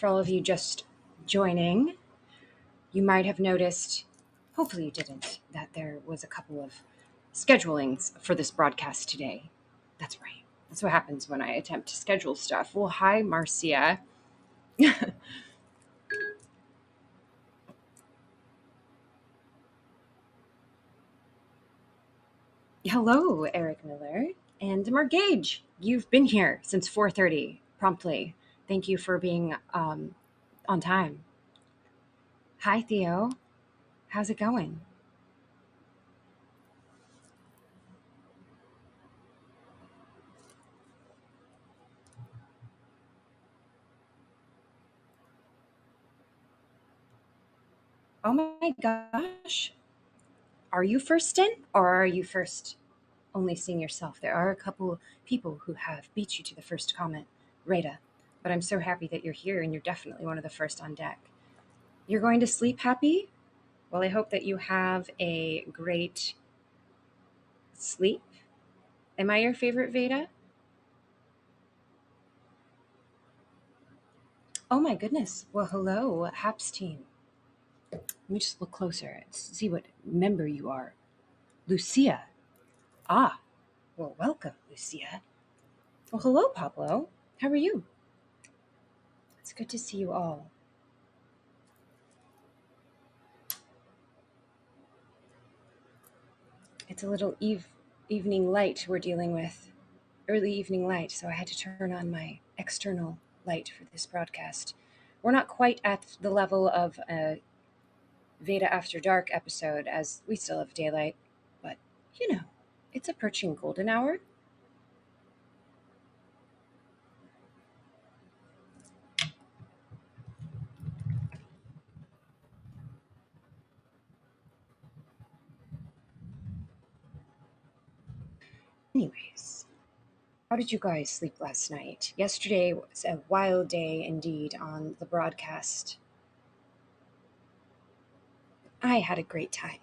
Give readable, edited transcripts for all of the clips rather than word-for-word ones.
For all of you just joining, you might have noticed, hopefully you didn't, that there was a couple of schedulings for this broadcast today. That's right. That's what happens when I attempt to schedule stuff. Well, hi, Marcia. Hello, Eric Miller. And Mark Gage, you've been here since 4:30 promptly. Thank you for being on time. Hi, Theo. How's it going? Oh my gosh. Are you first in, or are you first only seeing yourself? There are a couple people who have beat you to the first comment, Rada. But I'm so happy that you're here and you're definitely one of the first on deck. You're going to sleep happy? Well, I hope that you have a great sleep. Am I your favorite Veda? Oh my goodness. Well, hello, Haps team. Let me just look closer and see what member you are. Lucia. Ah, well, welcome, Lucia. Well, hello, Pablo. How are you? It's good to see you all. It's a little evening light we're dealing with, early evening light, so I had to turn on my external light for this broadcast. We're not quite at the level of a Veda After Dark episode, as we still have daylight, but you know, it's approaching golden hour. Anyways, how did you guys sleep last night? Yesterday was a wild day indeed on the broadcast. I had a great time.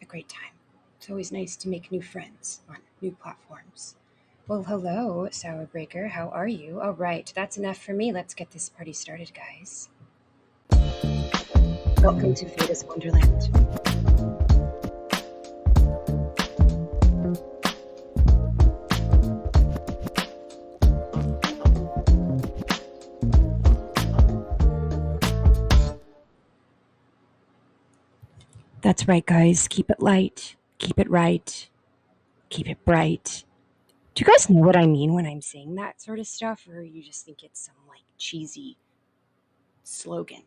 A great time. It's always nice to make new friends on new platforms. Well, hello, Sourbreaker. How are you? All right, that's enough for me. Let's get this party started, guys. Welcome to Vada's Wonderland. That's right, guys. Keep it light. Keep it right. Keep it bright. Do you guys know what I mean when I'm saying that sort of stuff, or you just think it's some like cheesy slogan?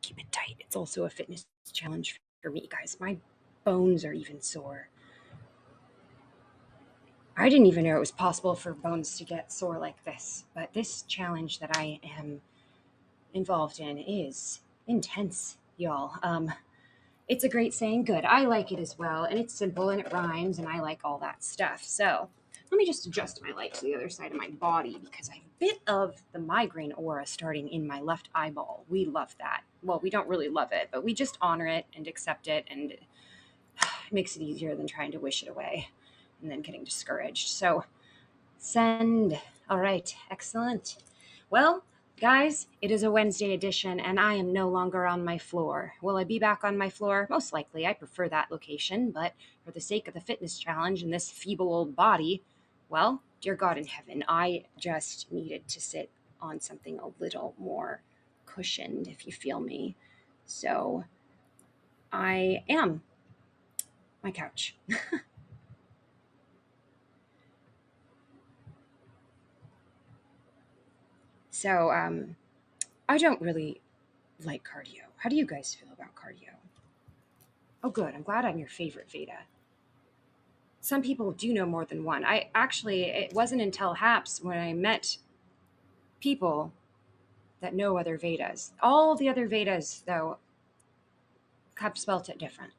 Keep it tight. It's also a fitness challenge for me, guys. My bones are even sore. I didn't even know it was possible for bones to get sore like this, but this challenge that I am involved in is intense, y'all. It's a great saying, good. I like it as well, and it's simple and it rhymes, and I like all that stuff. So let me just adjust my light to the other side of my body because I have a bit of the migraine aura starting in my left eyeball. We love that. Well, we don't really love it, but we just honor it and accept it, and it makes it easier than trying to wish it away and then getting discouraged. So send. All right, excellent. Well, guys, it is a Wednesday edition, and I am no longer on my floor. Will I be back on my floor? Most likely. I prefer that location, but for the sake of the fitness challenge and this feeble old body, well, dear God in heaven, I just needed to sit on something a little more cushioned, if you feel me. So I am my couch. So I don't really like cardio. How do you guys feel about cardio? Oh, good. I'm glad I'm your favorite Veda. Some people do know more than one. I actually, it wasn't until HAPS when I met people that know other Vedas. All the other Vedas, though, have spelt it different.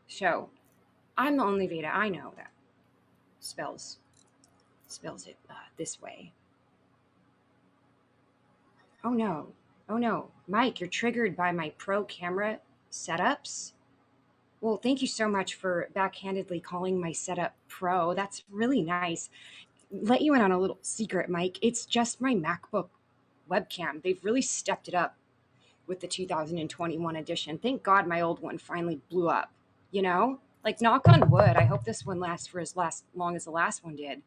So I'm the only Veda I know that spells it this way. Oh no. Oh no. Mike, you're triggered by my pro camera setups. Well, thank you so much for backhandedly calling my setup pro. That's really nice. let you in on a little secret, Mike. It's just my MacBook webcam. They've really stepped it up with the 2021 edition. Thank God my old one finally blew up. You know, like knock on wood. I hope this one lasts for as last long as the last one did.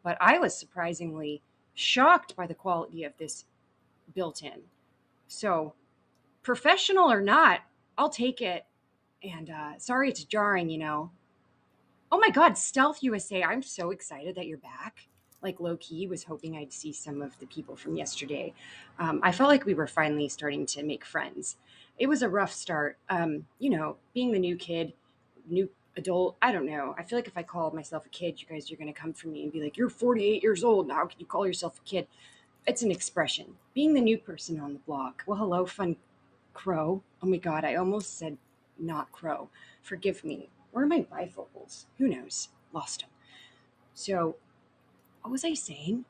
But I was surprisingly shocked by the quality of this built-in. So professional or not, I'll take it. And sorry it's jarring, you know. Oh my God, Stealth USA! I'm so excited that you're back. Like low key, was hoping I'd see some of the people from yesterday. I felt like we were finally starting to make friends. It was a rough start. You know, being the new kid, new adult. I don't know. I feel like if I called myself a kid, you guys are going to come for me and be like, "You're 48 years old. How can you call yourself a kid?" It's an expression. Being the new person on the block. Well, hello, fun crow. Oh my God, I almost said not crow. Forgive me. Where are my bifocals? Who knows? Lost them. So, what was I saying?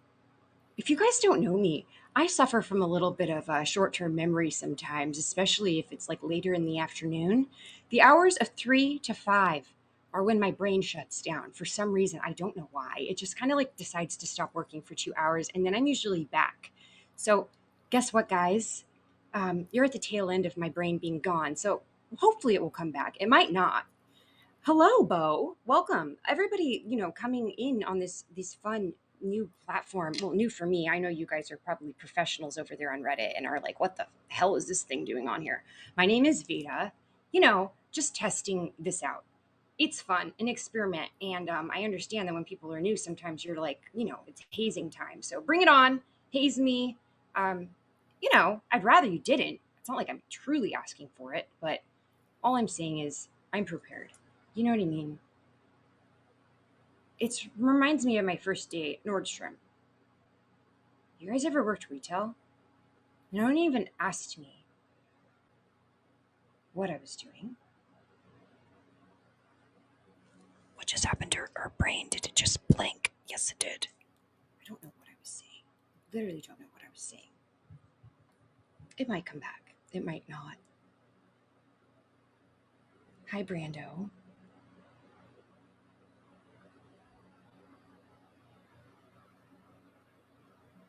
If you guys don't know me, I suffer from a little bit of a short term memory sometimes, especially if it's like later in the afternoon. The hours of 3 to 5 are when my brain shuts down. For some reason, I don't know why. It just kind of like decides to stop working for 2 hours, and then I'm usually back. So, guess what, guys? You're at the tail end of my brain being gone. So, hopefully, it will come back. It might not. Hello, Bo. Welcome. Everybody, you know, coming in on this fun new platform. Well, new for me. I know you guys are probably professionals over there on Reddit and are like, what the hell is this thing doing on here? My name is Vada. You know, just testing this out. It's fun, an experiment. And I understand that when people are new, sometimes you're like, you know, it's hazing time. So bring it on, haze me. Um, you know, I'd rather you didn't. It's not like I'm truly asking for it, but all I'm saying is I'm prepared. You know what I mean? It reminds me of my first day at Nordstrom. You guys ever worked retail? No one even asked me what I was doing. What just happened to our brain? Did it just blank? Yes, it did. I don't know what I was saying. Literally don't know what I was saying. It might come back. It might not. Hi, Brando.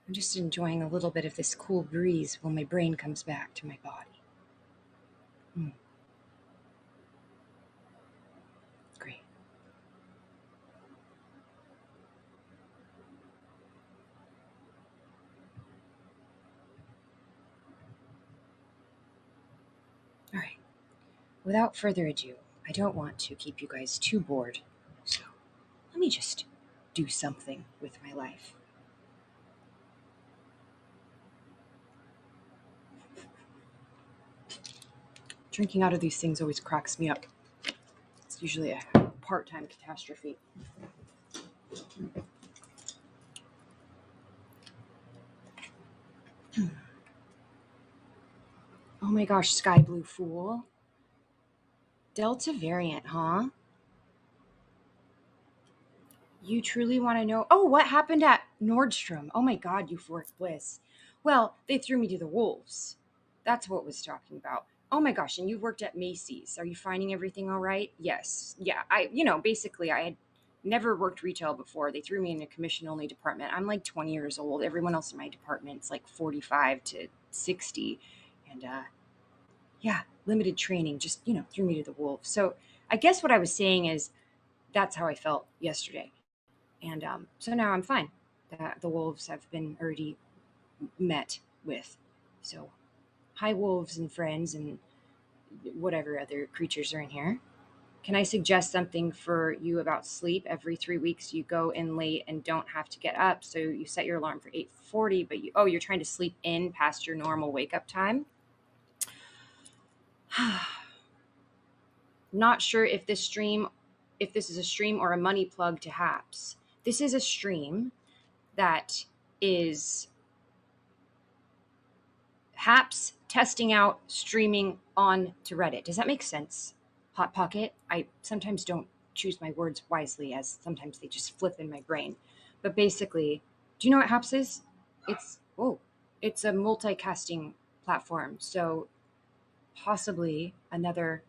I'm just enjoying a little bit of this cool breeze while my brain comes back to my body. Great. All right. Without further ado, I don't want to keep you guys too bored. So let me just do something with my life. Drinking out of these things always cracks me up. It's usually a part-time catastrophe. Oh my gosh, Sky Blue Fool. Delta variant, huh? You truly want to know? Oh, what happened at Nordstrom? Oh my God, euphoric bliss. Well, they threw me to the wolves. That's what was talking about. Oh my gosh, and you worked at Macy's. Are you finding everything all right? Yes. Yeah, basically I had never worked retail before. They threw me in a commission only department. I'm like 20 years old. Everyone else in my department's like 45 to 60. And yeah, limited training just, threw me to the wolves. So I guess what I was saying is that's how I felt yesterday. And so now I'm fine. The wolves have been already met with. So, hi, wolves and friends, and whatever other creatures are in here. Can I suggest something for you about sleep? Every 3 weeks, you go in late and don't have to get up. So you set your alarm for 8:40, but you're trying to sleep in past your normal wake up time. Not sure if this is a stream or a money plug to Haps. This is a stream that is Haps testing out streaming on to Reddit. Does that make sense? Hot Pocket. I sometimes don't choose my words wisely, as sometimes they just flip in my brain. But basically, do you know what Haps is? It's a multicasting platform. So possibly another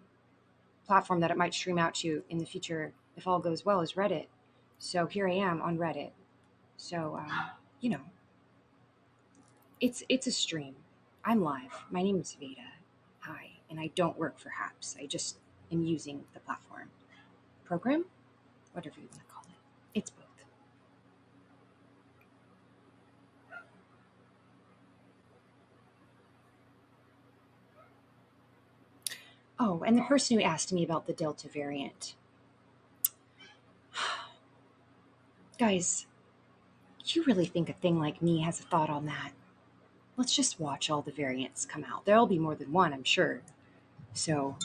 platform that it might stream out to in the future if all goes well is Reddit. So here I am on Reddit. So, you know, it's a stream. I'm live. My name is Vada. Hi, and I don't work for Haps. I just am using the platform. Program? Whatever you want to call it. It's both. Oh, and the person who asked me about the Delta variant. Guys, you really think a thing like me has a thought on that? Let's just watch all the variants come out. There'll be more than one, I'm sure. So,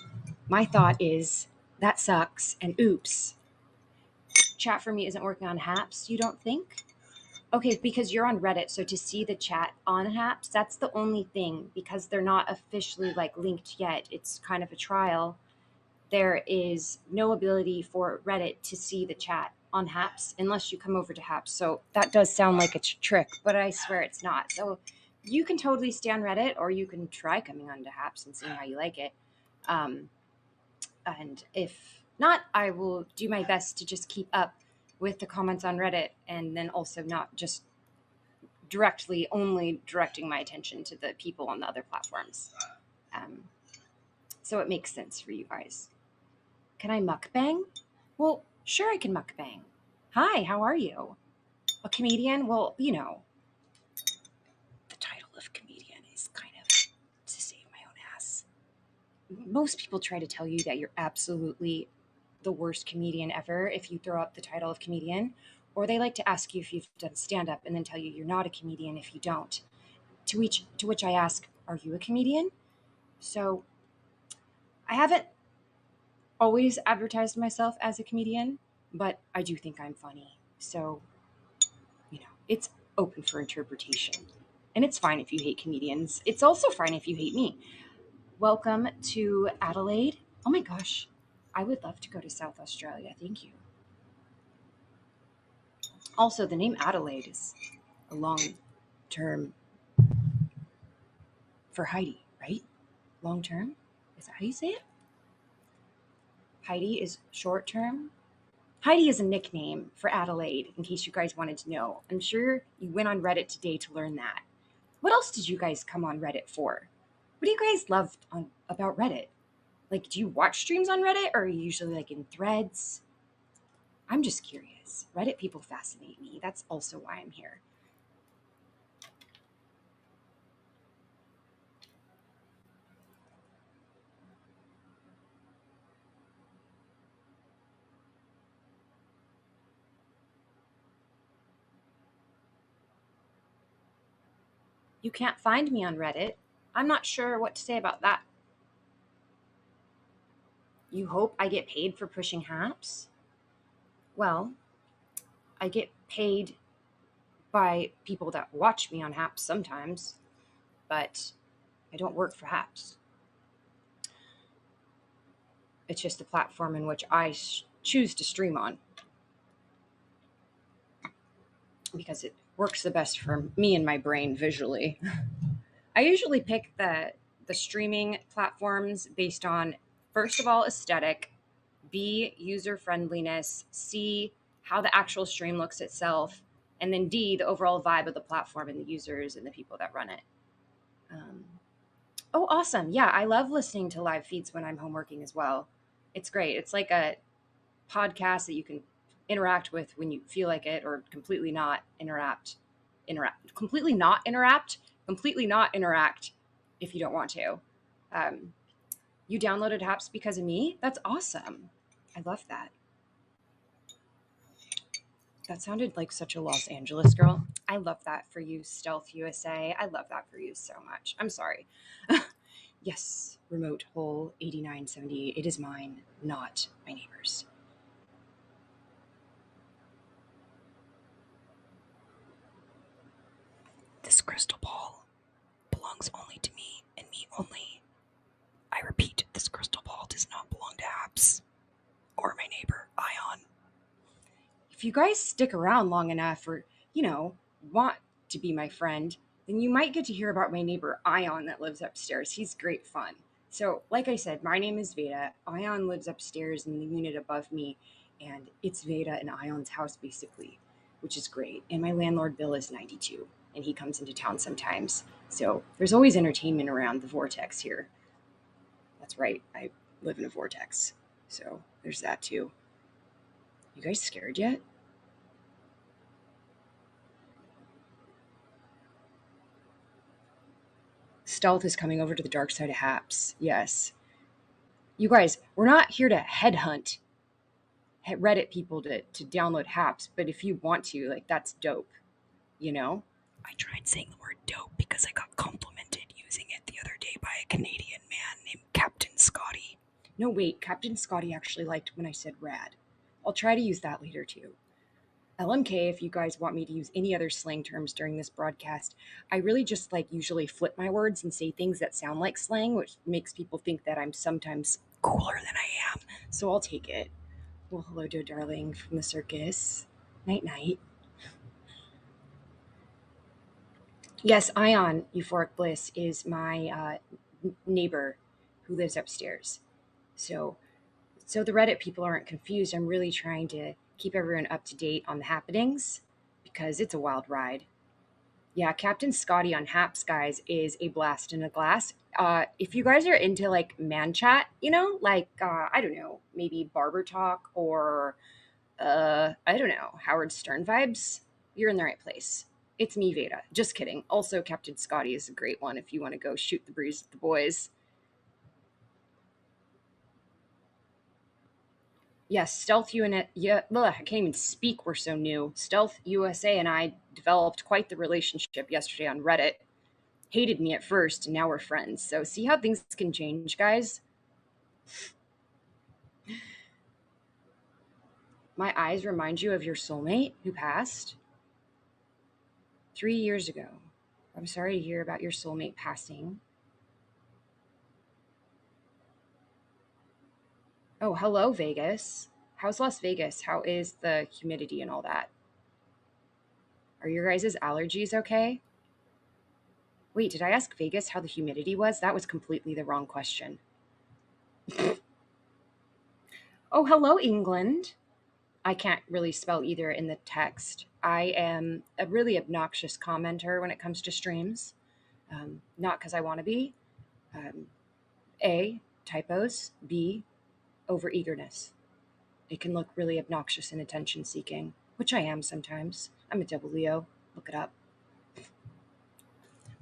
my thought is that sucks, and oops. Chat for me isn't working on Haps, you don't think? Okay, because you're on Reddit, so to see the chat on Haps, that's the only thing, because they're not officially like linked yet. It's kind of a trial. There is no ability for Reddit to see the chat on Haps unless you come over to Haps. So that does sound like a trick, but I swear it's not. So you can totally stay on Reddit, or you can try coming onto Haps and seeing how you like it. And if not, I will do my best to just keep up with the comments on Reddit, and then also not just directly only directing my attention to the people on the other platforms. So it makes sense for you guys. Can I mukbang? Well, sure I can mukbang. Hi, how are you? A comedian? Well, you know, the title of comedian is kind of to save my own ass. Most people try to tell you that you're absolutely the worst comedian ever if you throw up the title of comedian, or they like to ask you if you've done stand up and then tell you you're not a comedian if you don't. To which I ask, are you a comedian? So I haven't always advertised myself as a comedian, but I do think I'm funny. So, it's open for interpretation. And it's fine if you hate comedians. It's also fine if you hate me. Welcome to Adelaide. Oh my gosh, I would love to go to South Australia. Thank you. Also, the name Adelaide is a long term for Heidi, right? Long term? Is that how you say it? Heidi is short term. Heidi is a nickname for Adelaide, in case you guys wanted to know. I'm sure you went on Reddit today to learn that. What else did you guys come on Reddit for? What do you guys love about Reddit? Like, do you watch streams on Reddit, or are you usually like in threads? I'm just curious. Reddit people fascinate me. That's also why I'm here. You can't find me on Reddit. I'm not sure what to say about that. You hope I get paid for pushing Haps? Well, I get paid by people that watch me on Haps sometimes, but I don't work for Haps. It's just the platform in which I choose to stream on, because it works the best for me and my brain visually. I usually pick the streaming platforms based on, first of all, aesthetic, B, user friendliness, C, how the actual stream looks itself, and then D, the overall vibe of the platform and the users and the people that run it. Oh, awesome. Yeah, I love listening to live feeds when I'm home working as well. It's great. It's like a podcast that you can interact with when you feel like it, or completely not completely not interact if you don't want to. You downloaded Haps because of me? That's awesome. I love that. That sounded like such a Los Angeles girl. I love that for you, Stealth USA. I love that for you so much. I'm sorry. Yes, remote hole 8978. It is mine, not my neighbor's. This crystal ball belongs only to me and me only. I repeat, this crystal ball does not belong to Haps or my neighbor, Ion. If you guys stick around long enough, or, want to be my friend, then you might get to hear about my neighbor, Ion, that lives upstairs. He's great fun. So, like I said, my name is Vada. Ion lives upstairs in the unit above me, and it's Vada and Ion's house, basically. which is great. And my landlord bill is 92, and he comes into town sometimes. So there's always entertainment around the vortex here. That's right. I live in a vortex. So there's that too. You guys scared yet? Stealth is coming over to the dark side of Haps. Yes. You guys, we're not here to headhunt Reddit people to download Haps, but if you want to, like, that's dope, you know? I tried saying the word dope because I got complimented using it the other day by a Canadian man named Captain Scotty. No, wait, Captain Scotty actually liked when I said rad. I'll try to use that later too. LMK, if you guys want me to use any other slang terms during this broadcast, I really just like usually flip my words and say things that sound like slang, which makes people think that I'm sometimes cooler than I am. So I'll take it. Well, hello, dear darling from the circus. Night night. Yes, Ion Euphoric Bliss is my neighbor who lives upstairs. So, so the Reddit people aren't confused. I'm really trying to keep everyone up to date on the happenings because it's a wild ride. Yeah, Captain Scotty on Haps, guys, is a blast in a glass. If you guys are into like man chat, like I don't know, maybe barber talk or I don't know, Howard Stern vibes, you're in the right place. It's me, Vada. Just kidding. Also, Captain Scotty is a great one if you want to go shoot the breeze with the boys. Yes, Stealth UNA. Yeah, ugh, I can't even speak. We're so new. Stealth USA and I developed quite the relationship yesterday on Reddit. Hated me at first, and now we're friends. So see how things can change, guys. My eyes remind you of your soulmate who passed 3 years ago. I'm sorry to hear about your soulmate passing. Oh, hello, Vegas. How's Las Vegas? How is the humidity and all that? Are your guys' allergies okay? Wait, did I ask Vegas how the humidity was? That was completely the wrong question. Oh, hello, England. I can't really spell either in the text. I am a really obnoxious commenter when it comes to streams. Not because I want to be. Um, A, typos. B, overeagerness. It can look really obnoxious and attention seeking, which I am sometimes. I'm a double Leo. Look it up.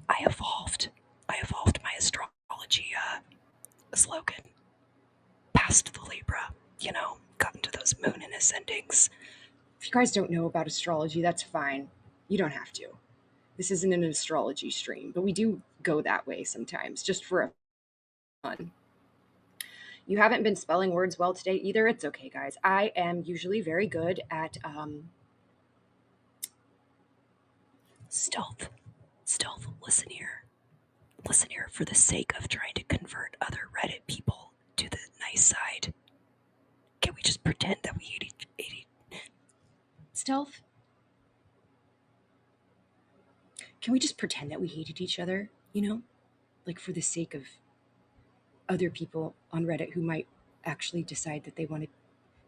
I evolved. I evolved my astrology slogan. Past the Libra, got into those moon and ascendings. If you guys don't know about astrology, that's fine. You don't have to. This isn't an astrology stream, but we do go that way sometimes, just for fun. You haven't been spelling words well today either. It's okay, guys. I am usually very good at stealth. Stealth, listen here. Listen here, for the sake of trying to convert other Reddit people to the nice side. Can we just pretend that we hate each Stealth? Can we just pretend that we hated each other, Like for the sake of other people on Reddit who might actually decide that they wanted.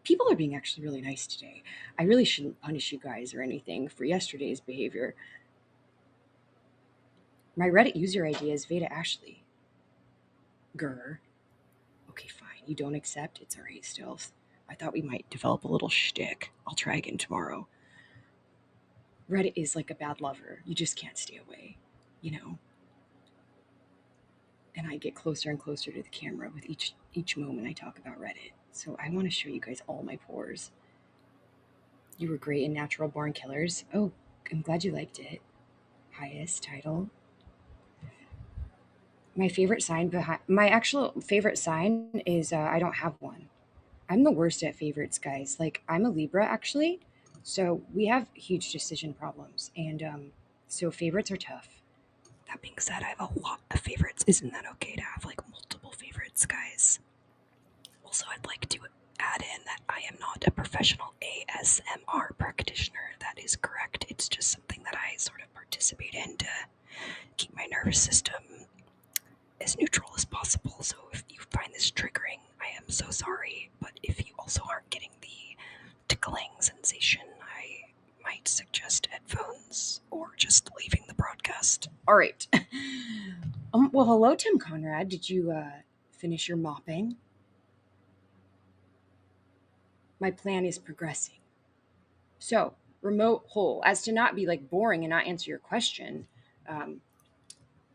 People are being actually really nice today. I really shouldn't punish you guys or anything for yesterday's behavior. My Reddit user ID is Veda Ashley. Grr. Okay, fine. You don't accept? It's alright, Stealth. I thought we might develop a little shtick. I'll try again tomorrow. Reddit is like a bad lover. You just can't stay away, And I get closer and closer to the camera with each moment I talk about Reddit. So I want to show you guys all my pores. You were great in Natural Born Killers. Oh, I'm glad you liked it. Highest title. My favorite sign my actual favorite sign is I don't have one. I'm the worst at favorites, guys. Like, I'm a Libra, actually. So we have huge decision problems. And so favorites are tough. That being said, I have a lot of favorites. Isn't that okay to have, like, multiple favorites, guys? Also, I'd like to add in that I am not a professional ASMR practitioner. That is correct. It's just something that I sort of participate in to keep my nervous system as neutral as possible. So if you find this triggering, I am so sorry. But if you also aren't getting the tickling sensation, I might might suggest headphones or just leaving the broadcast. All right. Well, hello, Tim Conrad. Did you finish your mopping? My plan is progressing. So, remote hole. As to not be like boring and not answer your question, um,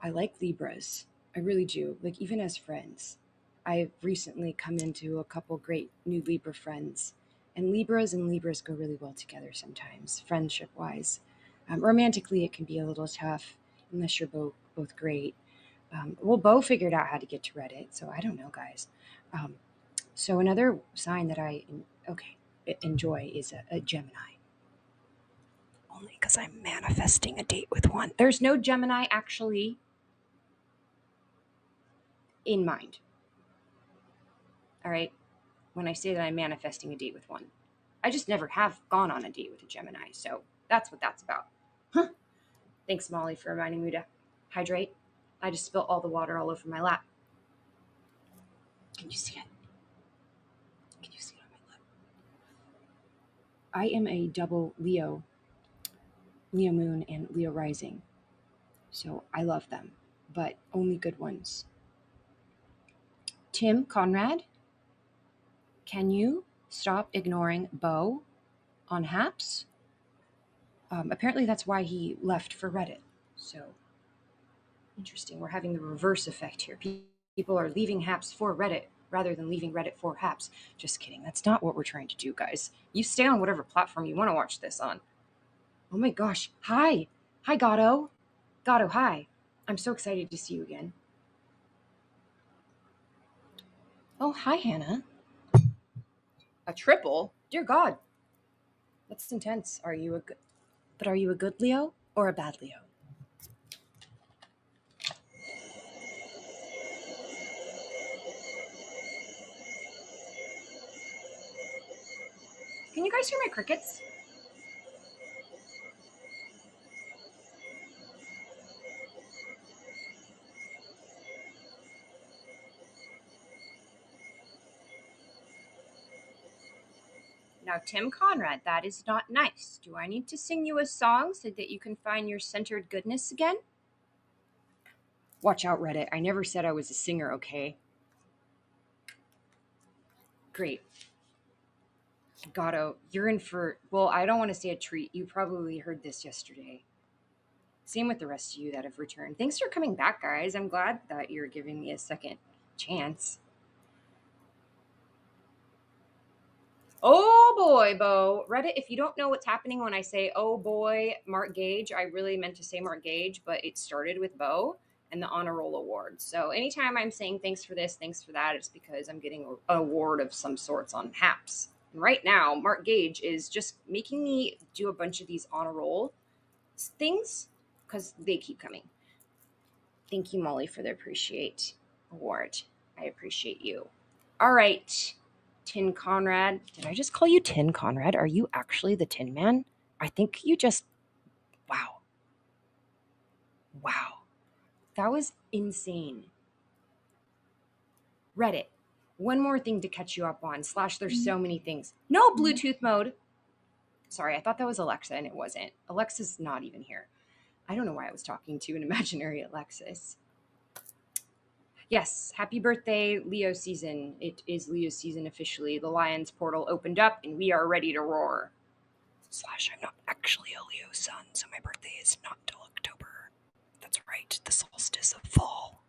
I like Libras. I really do. Like, even as friends. I've recently come into a couple great new Libra friends. And Libras go really well together sometimes, friendship wise. Romantically, it can be a little tough unless you're both great. Well, Bo figured out how to get to Reddit, so I don't know, guys. Um, so another sign that enjoy is a Gemini. Only because I'm manifesting a date with one. There's no Gemini actually in mind. All right, when I say that I'm manifesting a date with one, I just never have gone on a date with a Gemini, so that's what that's about. Huh. Thanks, Molly, for reminding me to hydrate. I just spilled all the water all over my lap. Can you see it? Can you see it on my lap? I am a double Leo moon and Leo rising. So I love them, but only good ones. Tim Conrad, can you stop ignoring Bo on Haps? Apparently that's why he left for Reddit. So interesting. We're having the reverse effect here. People are leaving Haps for Reddit rather than leaving Reddit for Haps. Just kidding. That's not what we're trying to do, guys. You stay on whatever platform you want to watch this on. Oh my gosh. Hi. Hi, Gatto. Gatto, hi. I'm so excited to see you again. Oh, hi, Hannah. A triple? Dear God. That's intense. Are you a good Leo or a bad Leo? Can you guys hear my crickets? Now, Tim Conrad, that is not nice. Do I need to sing you a song so that you can find your centered goodness again? Watch out, Reddit. I never said I was a singer, okay? Great. Gatto, you're in for, well, I don't want to say a treat. You probably heard this yesterday. Same with the rest of you that have returned. Thanks for coming back, guys. I'm glad that you're giving me a second chance. Oh boy, Bo. Reddit, if you don't know what's happening when I say, oh boy, Mark Gage, I really meant to say Mark Gage, but it started with Bo and the Honor Roll Award. So anytime I'm saying thanks for this, thanks for that, it's because I'm getting an award of some sorts on Haps. And right now, Mark Gage is just making me do a bunch of these Honor Roll things because they keep coming. Thank you, Molly, for the Appreciate Award. I appreciate you. All right. Tin Conrad. Did I just call you Tin Conrad? Are you actually the Tin Man? I think you just. Wow. Wow. That was insane. Reddit. One more thing to catch you up on. / there's so many things. No Bluetooth mode. Sorry, I thought that was Alexa and it wasn't. Alexa's not even here. I don't know why I was talking to an imaginary Alexis. Yes, happy birthday, Leo season. It is Leo season officially. The Lion's portal opened up and we are ready to roar. / I'm not actually a Leo sun, so my birthday is not till October. That's right, the solstice of fall.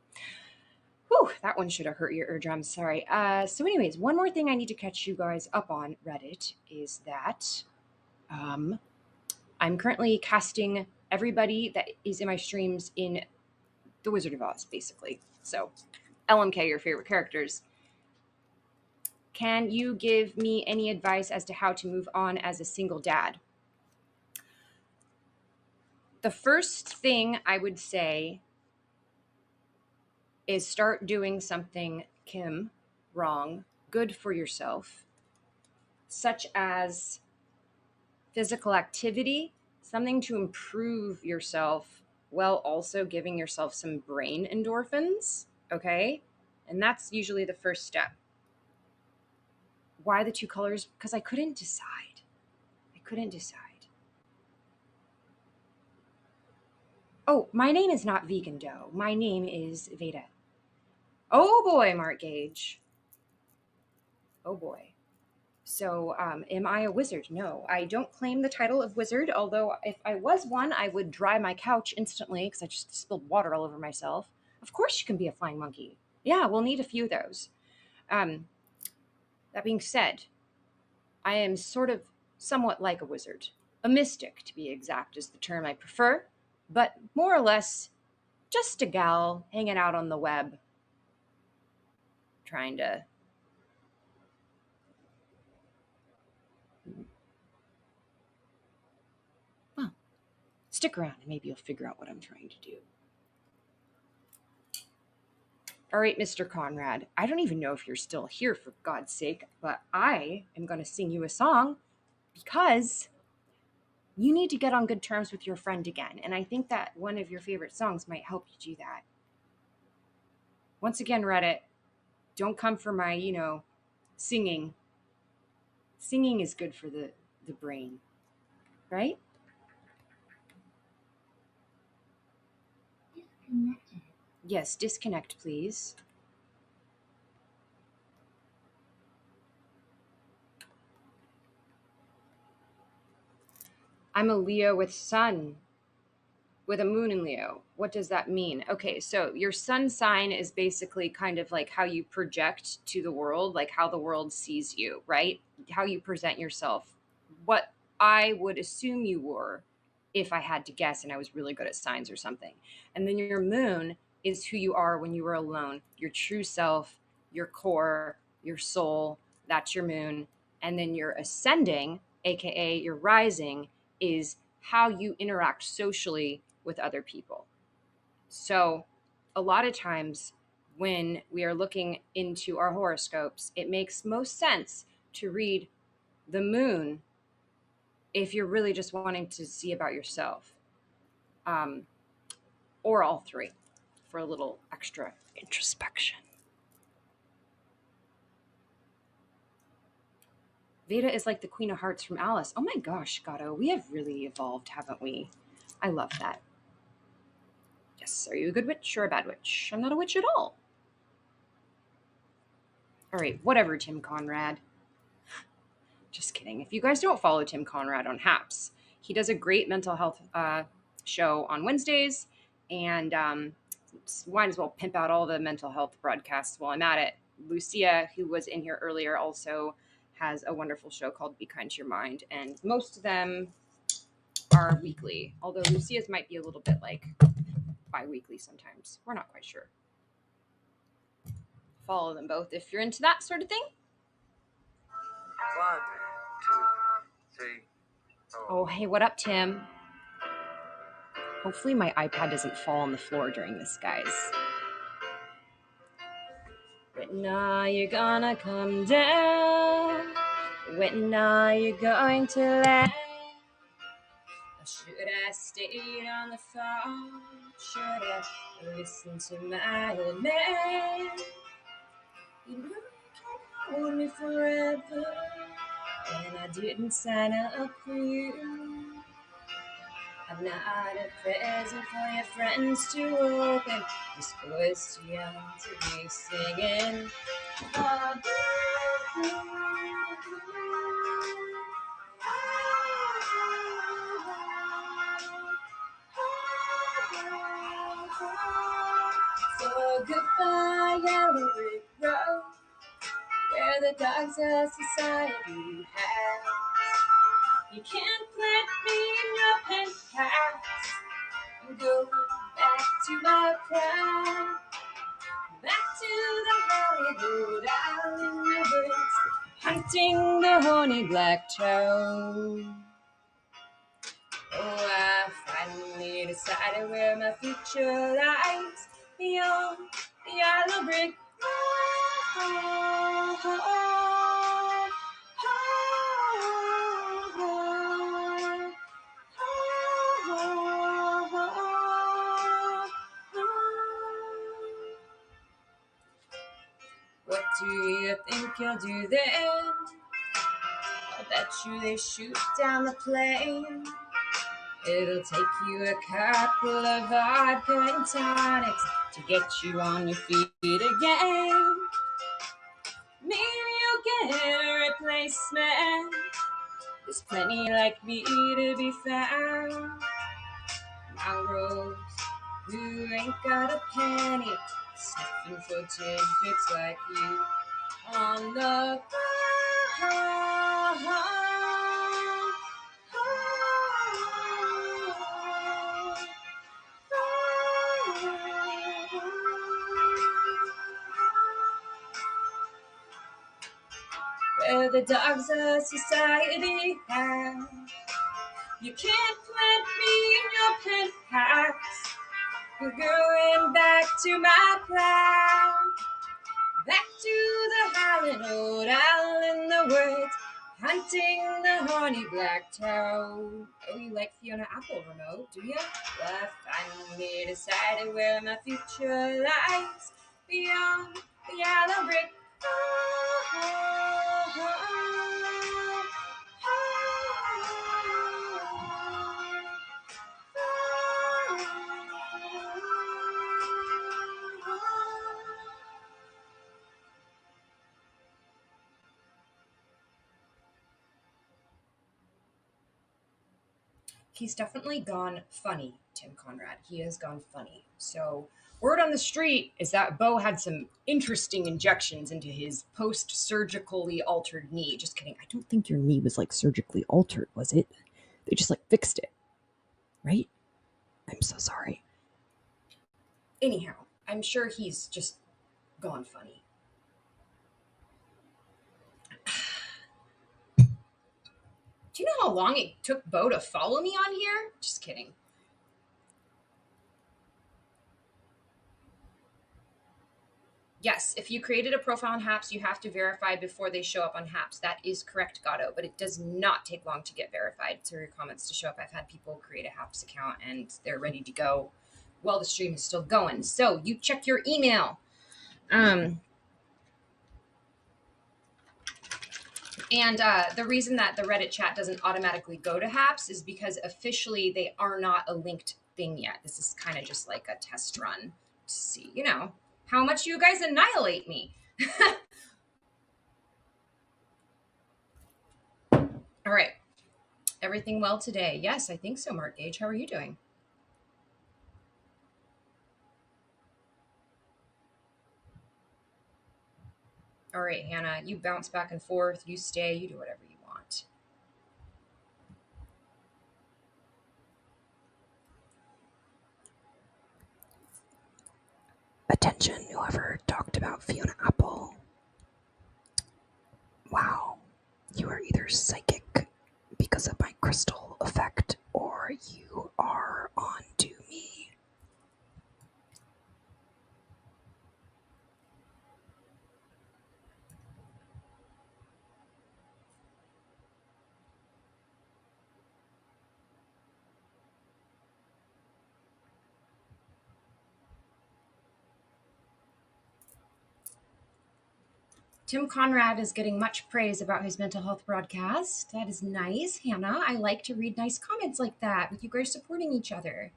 Whew, that one should have hurt your eardrums. Sorry. So anyways, one more thing I need to catch you guys up on Reddit is that I'm currently casting everybody that is in my streams in The Wizard of Oz, basically. So LMK, your favorite characters. Can you give me any advice as to how to move on as a single dad? The first thing I would say is start doing something, Kim, wrong, good for yourself, such as physical activity, something to improve yourself while also giving yourself some brain endorphins, okay? And that's usually the first step. Why the two colors? Because I couldn't decide. Oh, my name is not Vegan Dough. My name is Vada. Oh boy, Mark Gage. Oh boy. So, am I a wizard? No, I don't claim the title of wizard, although if I was one, I would dry my couch instantly because I just spilled water all over myself. Of course, you can be a flying monkey. Yeah, we'll need a few of those. Um, that being said, I am sort of somewhat like a wizard. A mystic, to be exact, is the term I prefer, but more or less just a gal hanging out on the web trying to. Well, stick around and maybe you'll figure out what I'm trying to do. All right, Mr. Conrad, I don't even know if you're still here, for God's sake, but I am going to sing you a song because you need to get on good terms with your friend again. And I think that one of your favorite songs might help you do that. Once again, Reddit, don't come for my, singing. Singing is good for the brain, right? Disconnected. Yes, disconnect, please. I'm a Leo with sun, with a moon in Leo. What does that mean? Okay, so your sun sign is basically kind of like how you project to the world, like how the world sees you, right? How you present yourself. What I would assume you were if I had to guess and I was really good at signs or something. And then your moon is who you are when you were alone, your true self, your core, your soul. That's your moon. And then your ascending, AKA your rising, is how you interact socially with other people. So, a lot of times when we are looking into our horoscopes, it makes most sense to read the moon if you're really just wanting to see about yourself, um, or all three for a little extra introspection. Veda is like the Queen of Hearts from Alice. Oh my gosh, Gato, we have really evolved, haven't we? I love that. Yes, are you a good witch or a bad witch? I'm not a witch at all. All right, whatever, Tim Conrad. Just kidding. If you guys don't follow Tim Conrad on Haps, he does a great mental health show on Wednesdays, and might as well pimp out all the mental health broadcasts while I'm at it. Lucia, who was in here earlier, also has a wonderful show called Be Kind to Your Mind, and most of them are weekly, although Lucia's might be a little bit like bi-weekly sometimes. We're not quite sure. Follow them both if you're into that sort of thing. 1, 2, 3. Oh, hey, what up, Tim? Hopefully my iPad doesn't fall on the floor during this, guys. When are you gonna come down? When are you going to land? Or should I stay on the phone? Should I listen to my old man? You know you can hold me forever, and I didn't sign up for you. I'm not a present for your friends to open. This boy's too young to be singing. Oh, so goodbye, yellow brick road, where the dogs of society have. You can't plant me in your penthouse and go back to my prime, back to the Hollywood Island woods, hunting the horny black toad. Oh, I finally decided where my future lies, beyond the yellow brick What do you think you'll do then? I'll bet you they shoot down the plane It'll take you a couple of vodka and tonics to get you on your feet again. Maybe you'll get a replacement. There's plenty like me to be found. My rose, who ain't got a penny, sniffing for tidbits like you on the where the dogs of society have. You can't plant me in your penthouse. We're going back to my plow. Back to the howling old owl in the woods, hunting the horny black toad. Oh, you like Fiona Apple, remote, do you? Well, I finally decided where my future lies, beyond the yellow brick. He's definitely gone funny, Tim Conrad. He has gone funny. So, word on the street is that Bo had some interesting injections into his post-surgically altered knee. Just kidding. I don't think your knee was like surgically altered, was it? They just like fixed it, right? I'm so sorry. Anyhow, I'm sure he's just gone funny. Do you know how long it took Bo to follow me on here? Just kidding. Yes, if you created a profile on Haps, you have to verify before they show up on Haps. That is correct, Gatto, but it does not take long to get verified for your comments to show up. I've had people create a Haps account and they're ready to go while the stream is still going. So you check your email. And the reason that the Reddit chat doesn't automatically go to Haps is because officially they are not a linked thing yet. This is kind of just like a test run to see, how much you guys annihilate me. All right. Everything well today? Yes, I think so, Mark Gage. How are you doing? All right, Hannah, you bounce back and forth. You stay. You do whatever you want. Attention, whoever talked about Fiona Apple. Wow, you are either psychic because of my crystal effect, or you are on to me. Tim Conrad is getting much praise about his mental health broadcast. That is nice, Hannah. I like to read nice comments like that with you guys supporting each other.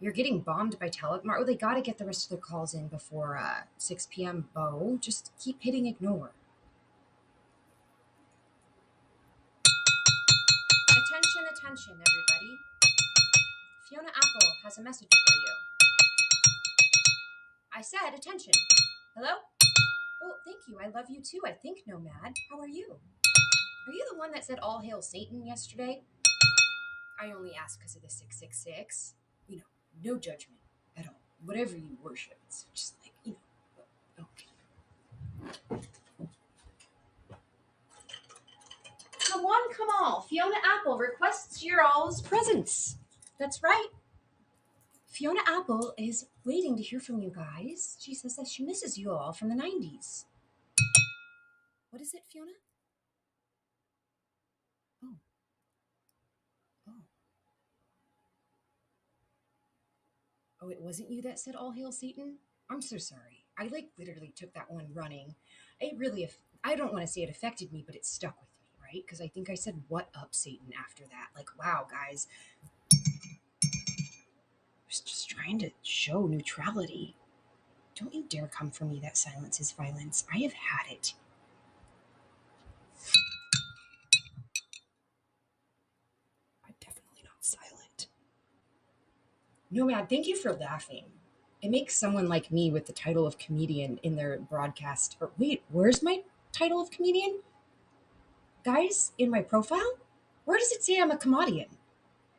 You're getting bombed by Telemart. Oh, they got to get the rest of their calls in before 6 p.m., Bo. Just keep hitting ignore. Attention, everybody. Fiona Apple has a message for you. I said attention. Hello? Well, thank you. I love you too, I think, Nomad. How are you? Are you the one that said all hail Satan yesterday? I only ask because of the 666. No judgment at all. Whatever you worship. It's just like, okay. Come on, come all. Fiona Apple requests your all's presence. That's right. Fiona Apple is waiting to hear from you guys. She says that she misses you all from the 90s. What is it, Fiona? Oh. Oh, it wasn't you that said all hail Satan? I'm so sorry. I literally took that one running. It really, I don't want to say it affected me, but it stuck with me, right? Because I think I said, "What up, Satan?" after that. Like, wow, guys. I was just trying to show neutrality. Don't you dare come for me. That silence is violence. I have had it. I'm definitely not silent. No, man, thank you for laughing. It makes someone like me with the title of comedian in their broadcast. Or wait, where's my title of comedian? Guys, in my profile? Where does it say I'm a comedian?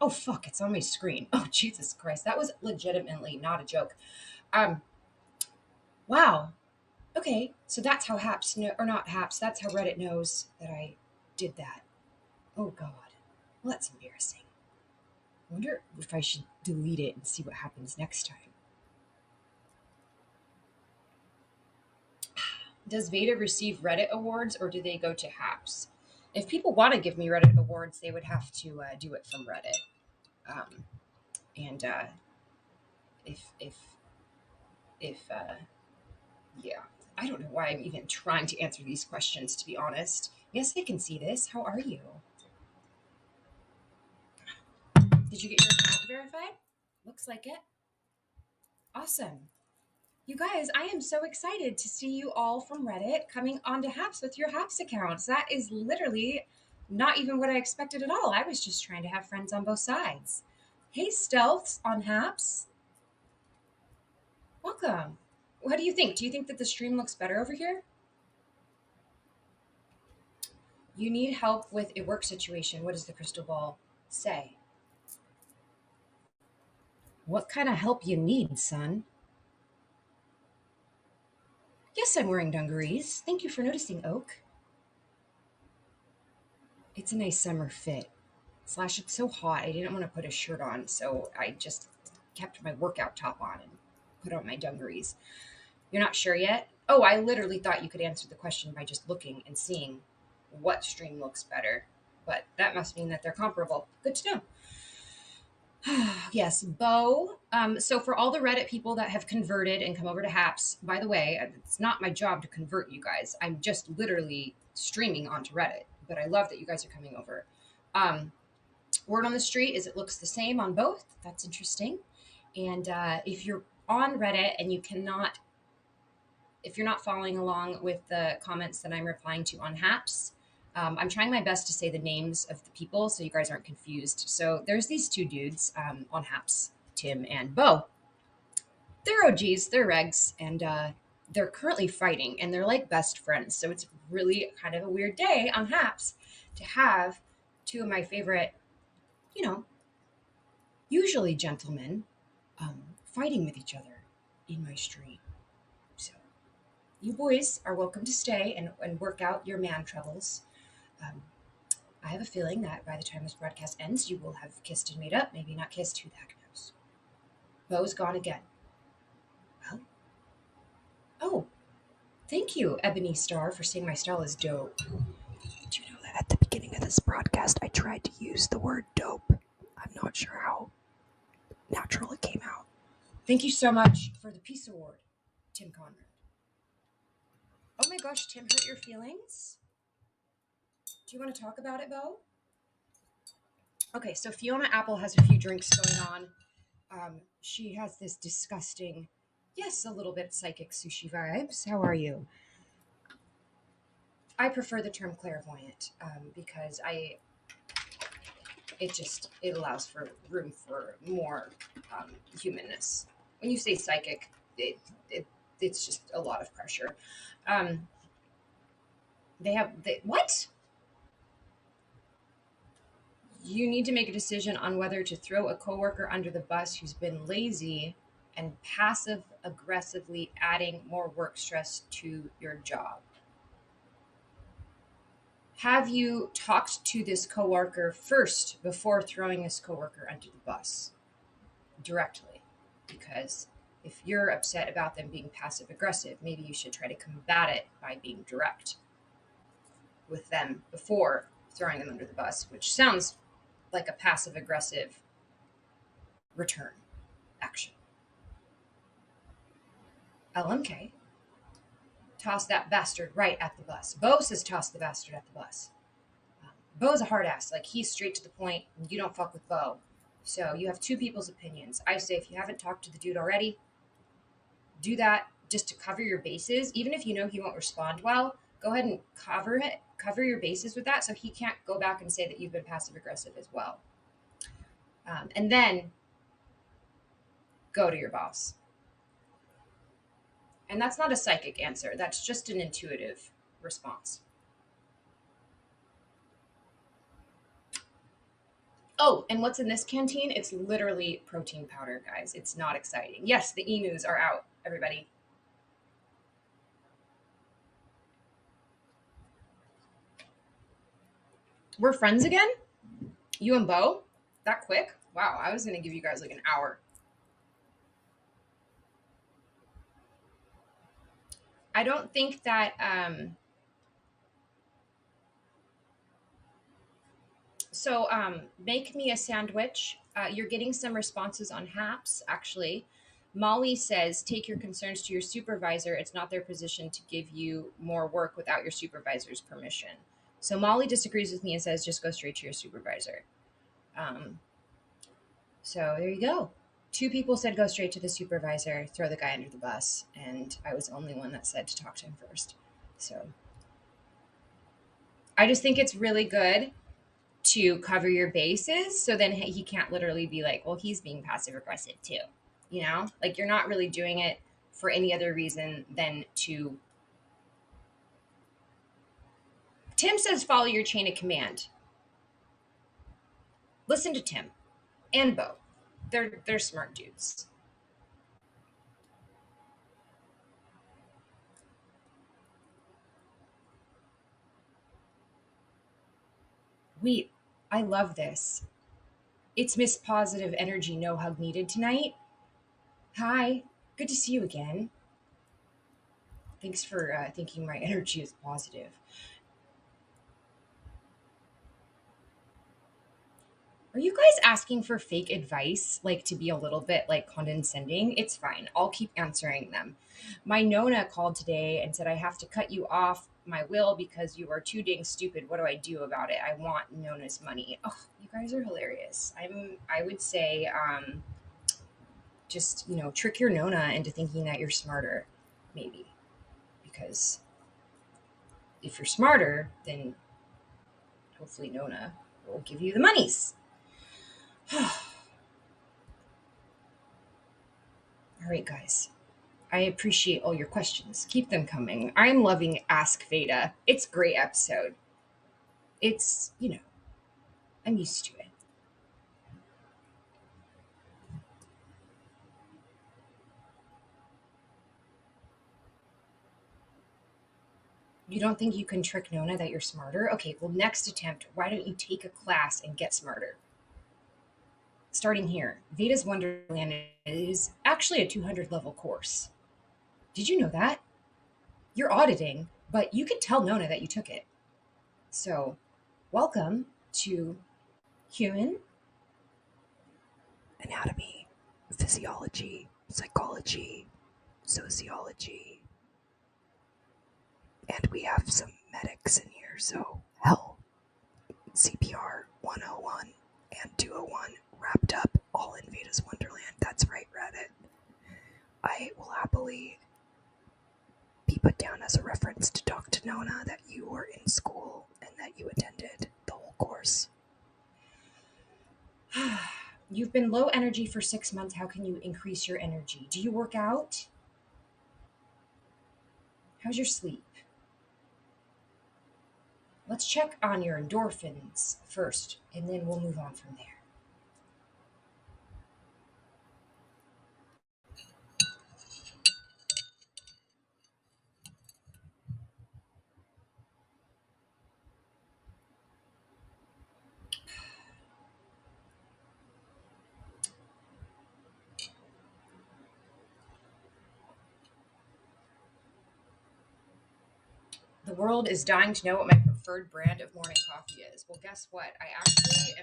Oh, fuck, it's on my screen. Oh, Jesus Christ. That was legitimately not a joke. Um, wow. Okay, so that's how Haps, or not Haps, that's how Reddit knows that I did that. Oh, God. Well, that's embarrassing. I wonder if I should delete it and see what happens next time. Does Vada receive Reddit awards or do they go to Haps? If people want to give me Reddit awards, they would have to do it from Reddit. And if yeah, I don't know why I'm even trying to answer these questions, to be honest. Yes, I can see this. How are you? Did you get your account verified? Looks like it. Awesome. You guys, I am so excited to see you all from Reddit coming onto Haps with your Haps accounts. That is literally not even what I expected at all. I was just trying to have friends on both sides. Hey, Stealths on Haps. Welcome. What do you think? Do you think that the stream looks better over here? You need help with a work situation. What does the crystal ball say? What kind of help you need, son? Yes, I'm wearing dungarees. Thank you for noticing, Oak. It's a nice summer fit. Slash, it's so hot. I didn't want to put a shirt on, so I just kept my workout top on and put on my dungarees. You're not sure yet? Oh, I literally thought you could answer the question by just looking and seeing what stream looks better. But that must mean that they're comparable. Good to know. Yes, Bo. So for all the Reddit people that have converted and come over to Haps, by the way, it's not my job to convert you guys. I'm just literally streaming onto Reddit. But I love that you guys are coming over. Word on the street is it looks the same on both. That's interesting. And if you're on Reddit and if you're not following along with the comments that I'm replying to on Haps, I'm trying my best to say the names of the people so you guys aren't confused. So there's these two dudes on Haps, Tim and Bo. They're OGs, they're regs, and they're currently fighting, and they're like best friends. So it's really kind of a weird day on Haps to have two of my favorite, you know, usually gentlemen, fighting with each other in my stream. So you boys are welcome to stay and work out your man troubles. Um, I have a feeling that by the time this broadcast ends, you will have kissed and made up. Maybe not kissed, who the heck knows. Bo's gone again. Well, oh, thank you, Ebony Star, for saying my style is dope. Did you know that at the beginning of this broadcast, I tried to use the word dope? I'm not sure how natural it came out. Thank you so much for the Peace Award, Tim Conrad. Oh my gosh, Tim hurt your feelings? Do you want to talk about it, Bo? Okay, so Fiona Apple has a few drinks going on. She has this disgusting, yes, a little bit psychic sushi vibes. How are you? I prefer the term clairvoyant because it allows for room for more humanness. When you say psychic, it's just a lot of pressure. What? You need to make a decision on whether to throw a coworker under the bus who's been lazy and passive aggressively adding more work stress to your job. Have you talked to this coworker first before throwing this coworker under the bus directly? Because if you're upset about them being passive aggressive, maybe you should try to combat it by being direct with them before throwing them under the bus, which sounds like a passive aggressive return action. LMK. Toss that bastard right at the bus. Bo says toss the bastard at the bus. Bo's a hard ass. Like, he's straight to the point. You don't fuck with Bo. So you have two people's opinions. I say if you haven't talked to the dude already, do that just to cover your bases. Even if you know he won't respond well, go ahead and cover your bases with that so he can't go back and say that you've been passive aggressive as well. And then go to your boss. And that's not a psychic answer, that's just an intuitive response. Oh, and what's in this canteen? It's literally protein powder, guys. It's not exciting. Yes, the emus are out, everybody. We're friends again? You and Bo? That quick? Wow, I was going to give you guys like an hour. I don't think that make me a sandwich. You're getting some responses on Haps, actually. Molly says, take your concerns to your supervisor. It's not their position to give you more work without your supervisor's permission. So Molly disagrees with me and says, just go straight to your supervisor. So there you go. Two people said go straight to the supervisor, throw the guy under the bus, and I was the only one that said to talk to him first. So I just think it's really good to cover your bases so then he can't literally be like, well, he's being passive aggressive too. You know, like you're not really doing it for any other reason than to. Tim says follow your chain of command. Listen to Tim and Bo. They're smart dudes. Wait, I love this. It's Miss Positive Energy, no hug needed tonight. Hi, good to see you again. Thanks for thinking my energy is positive. Are you guys asking for fake advice, like to be a little bit like condescending? It's fine. I'll keep answering them. My Nona called today and said, I have to cut you off my will because you are too dang stupid. What do I do about it? I want Nona's money. Oh, you guys are hilarious. I would say just, trick your Nona into thinking that you're smarter, maybe. Because if you're smarter, then hopefully Nona will give you the monies. All right, guys. I appreciate all your questions. Keep them coming. I'm loving Ask Vada. It's a great episode. It's, I'm used to it. You don't think you can trick Nona that you're smarter? Okay, well, next attempt, why don't you take a class and get smarter? Starting here, Vada's Wonderland is actually a 200 level course. Did you know that? You're auditing, but you could tell Nona that you took it. So, welcome to Human Anatomy, physiology, psychology, sociology. And we have some medics in here, so hell, CPR 101 and 201 wrapped up all in Vada's Wonderland. That's right, Reddit. I will happily be put down as a reference to talk to Nona that you were in school and that you attended the whole course. You've been low energy for 6 months. How can you increase your energy? Do you work out? How's your sleep? Let's check on your endorphins first, and then we'll move on from there. The world is dying to know what my preferred brand of morning coffee is. Well, guess what? I actually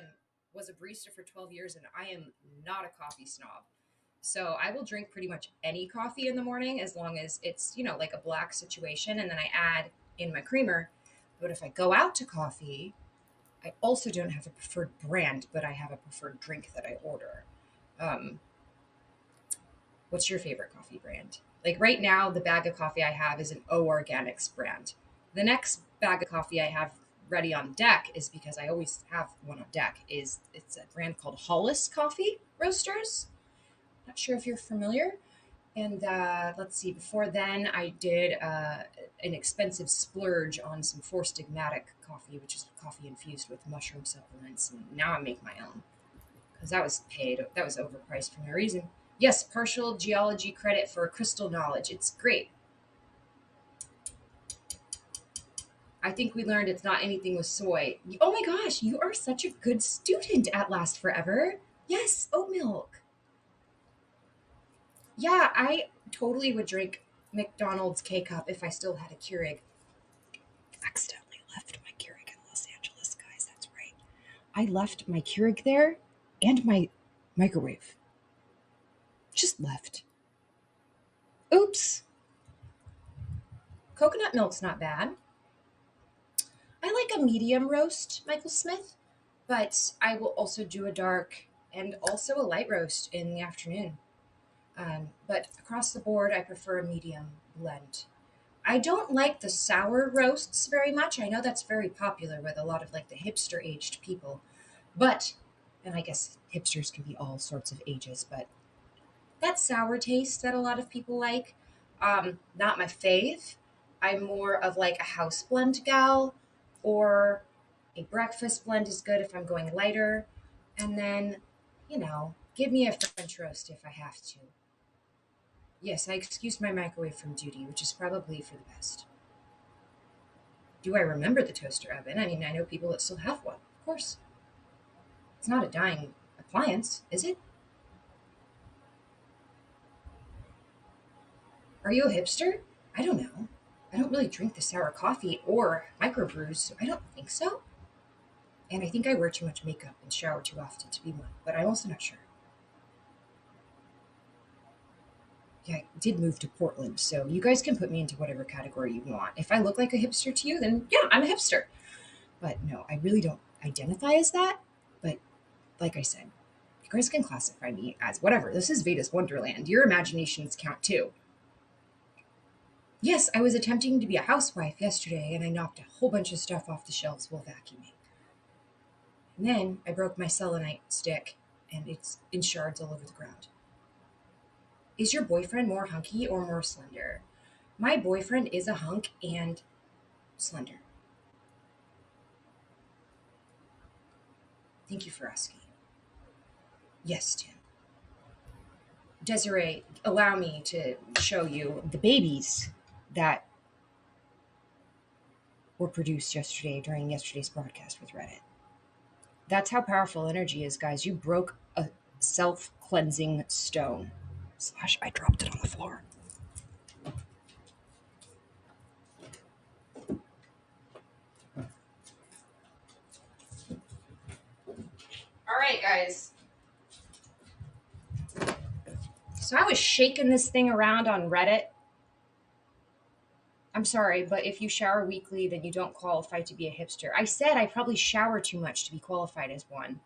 was a barista for 12 years, and I am not a coffee snob. So I will drink pretty much any coffee in the morning as long as it's, like a black situation, and then I add in my creamer. But if I go out to coffee, I also don't have a preferred brand, but I have a preferred drink that I order. Um, what's your favorite coffee brand? Like right now, the bag of coffee I have is an O Organics brand. The next bag of coffee I have ready on deck is because I always have one on deck. Is it's a brand called Hollis Coffee Roasters. Not sure if you're familiar. And let's see, before then, I did an expensive splurge on some Four Stigmatic coffee, which is coffee infused with mushroom supplements. And now I make my own because that was overpriced for no reason. Yes, partial geology credit for crystal knowledge. It's great. I think we learned it's not anything with soy. Oh my gosh, you are such a good student at Last Forever. Yes, oat milk. Yeah, I totally would drink McDonald's K cup if I still had a Keurig. Accidentally left my Keurig in Los Angeles, guys. That's right. I left my Keurig there and my microwave. Just left. Oops. Coconut milk's not bad. I like a medium roast, Michael Smith, but I will also do a dark and also a light roast in the afternoon. But across the board, I prefer a medium blend. I don't like the sour roasts very much. I know that's very popular with a lot of like the hipster aged people, but, and I guess hipsters can be all sorts of ages, but that sour taste that a lot of people like, not my fave. I'm more of like a house blend gal, or a breakfast blend is good if I'm going lighter. And then, give me a French roast if I have to. Yes, I excused my microwave from duty, which is probably for the best. Do I remember the toaster oven? I mean, I know people that still have one. Of course. It's not a dying appliance, is it? Are you a hipster? I don't know. I don't really drink the sour coffee or microbrews, so I don't think so. And I think I wear too much makeup and shower too often to be one, but I'm also not sure. Yeah, I did move to Portland, so you guys can put me into whatever category you want. If I look like a hipster to you, then yeah, I'm a hipster. But no, I really don't identify as that. But like I said, you guys can classify me as whatever. This is Vada's Wonderland. Your imaginations count too. Yes, I was attempting to be a housewife yesterday and I knocked a whole bunch of stuff off the shelves while vacuuming. And then I broke my selenite stick and it's in shards all over the ground. Is your boyfriend more hunky or more slender? My boyfriend is a hunk and slender. Thank you for asking. Yes, Tim. Desiree, allow me to show you the babies that were produced yesterday during yesterday's broadcast with Reddit. That's how powerful energy is, guys. You broke a self cleansing stone. Slash, I dropped it on the floor. All right, guys. So I was shaking this thing around on Reddit. I'm sorry, but if you shower weekly, then you don't qualify to be a hipster. I said I probably shower too much to be qualified as one.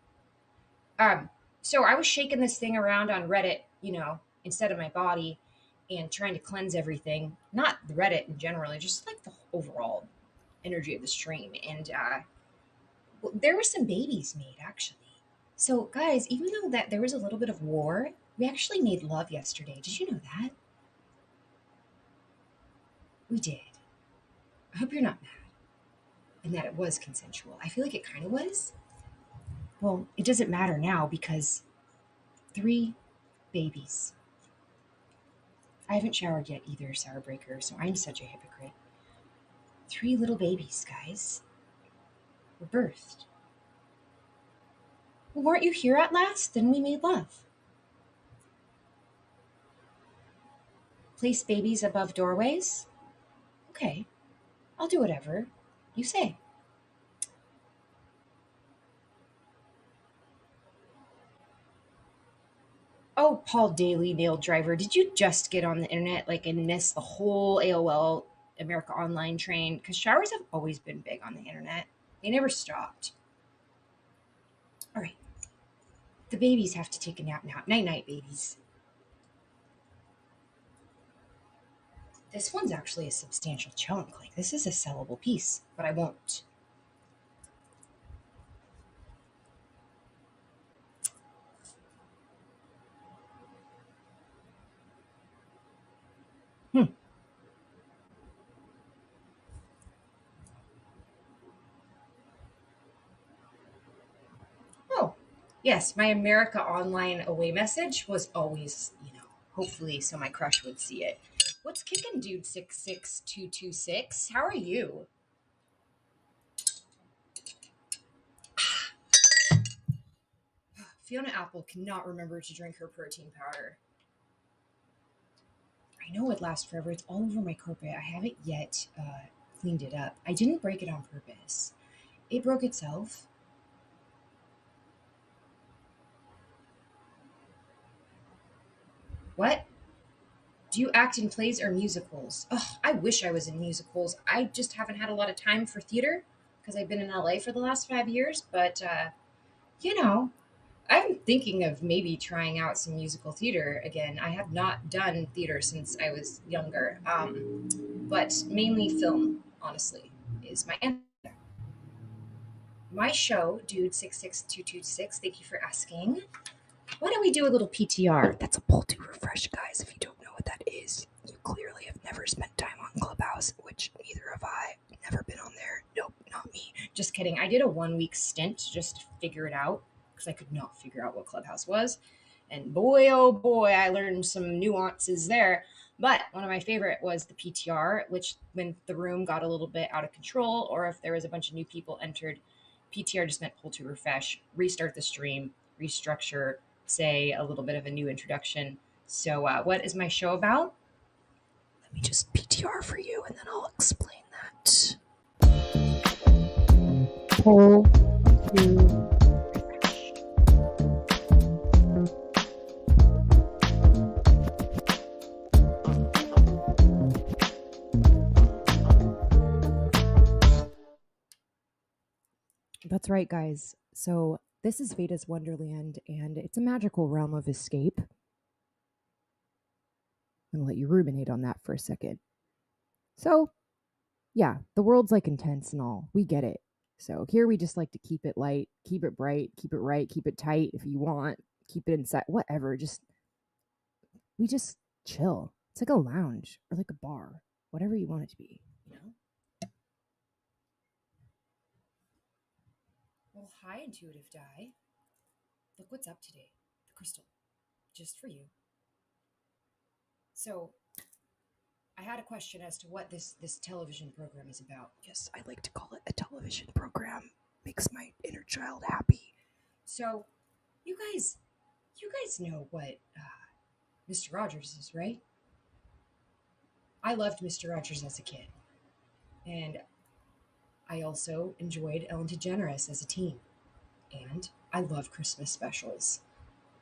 Um, so I was shaking this thing around on Reddit, instead of my body, and trying to cleanse everything. Not the Reddit in general, just like the overall energy of the stream. And well, there were some babies made actually. So guys, even though that there was a little bit of war, we actually made love yesterday. Did you know that? We did. I hope you're not mad. And that it was consensual. I feel like it kind of was. Well, it doesn't matter now because 3 babies. I haven't showered yet either, Sour Breaker, so I'm such a hypocrite. 3 little babies, guys, were birthed. Well, weren't you here at last? Then we made love. Place babies above doorways? Okay, I'll do whatever you say. Oh, Paul Daly, Nail Driver, did you just get on the internet and miss the whole AOL America Online train? Because showers have always been big on the internet. They never stopped. All right, the babies have to take a nap now. Night night, babies. This one's actually a substantial chunk. Like, this is a sellable piece, but I won't. Hmm. Oh, yes, my America Online away message was always, hopefully so my crush would see it. What's kicking, dude 66226? How are you? Fiona Apple cannot remember to drink her protein powder. I know it lasts forever. It's all over my carpet. I haven't yet cleaned it up. I didn't break it on purpose. It broke itself. What? Do you act in plays or musicals? Oh, I wish I was in musicals. I just haven't had a lot of time for theater because I've been in LA for the last 5 years. But, you know, I'm thinking of maybe trying out some musical theater again. I have not done theater since I was younger, but mainly film, honestly, is my answer. My show, Dude 66226. Thank you for asking. Why don't we do a little PTR? That's a pull to refresh, guys. If you don't know what that is, you clearly have never spent time on Clubhouse, which neither have I. Never been on there. Nope, not me. Just kidding. I did a 1 week stint just to figure it out because I could not figure out what Clubhouse was. And boy, oh boy, I learned some nuances there. But one of my favorite was the PTR, which when the room got a little bit out of control or if there was a bunch of new people entered, PTR just meant pull to refresh, restart the stream, restructure, say a little bit of a new introduction. So, what is my show about? Let me just PTR for you and then I'll explain that. Pull to That's right, guys. So, this is Vada's Wonderland, and it's a magical realm of escape. I'm going to let you ruminate on that for a second. So, yeah, the world's like intense and all. We get it. So, here we just like to keep it light, keep it bright, keep it right, keep it tight if you want, keep it inside, whatever. We just chill. It's like a lounge or like a bar, whatever you want it to be, you know? Well, hi, Intuitive Die. Look what's up today. The crystal. Just for you. So, I had a question as to what this television program is about. Yes, I like to call it a television program. Makes my inner child happy. So, you guys know what Mr. Rogers is, right? I loved Mr. Rogers as a kid, and I also enjoyed Ellen DeGeneres as a teen, and I love Christmas specials,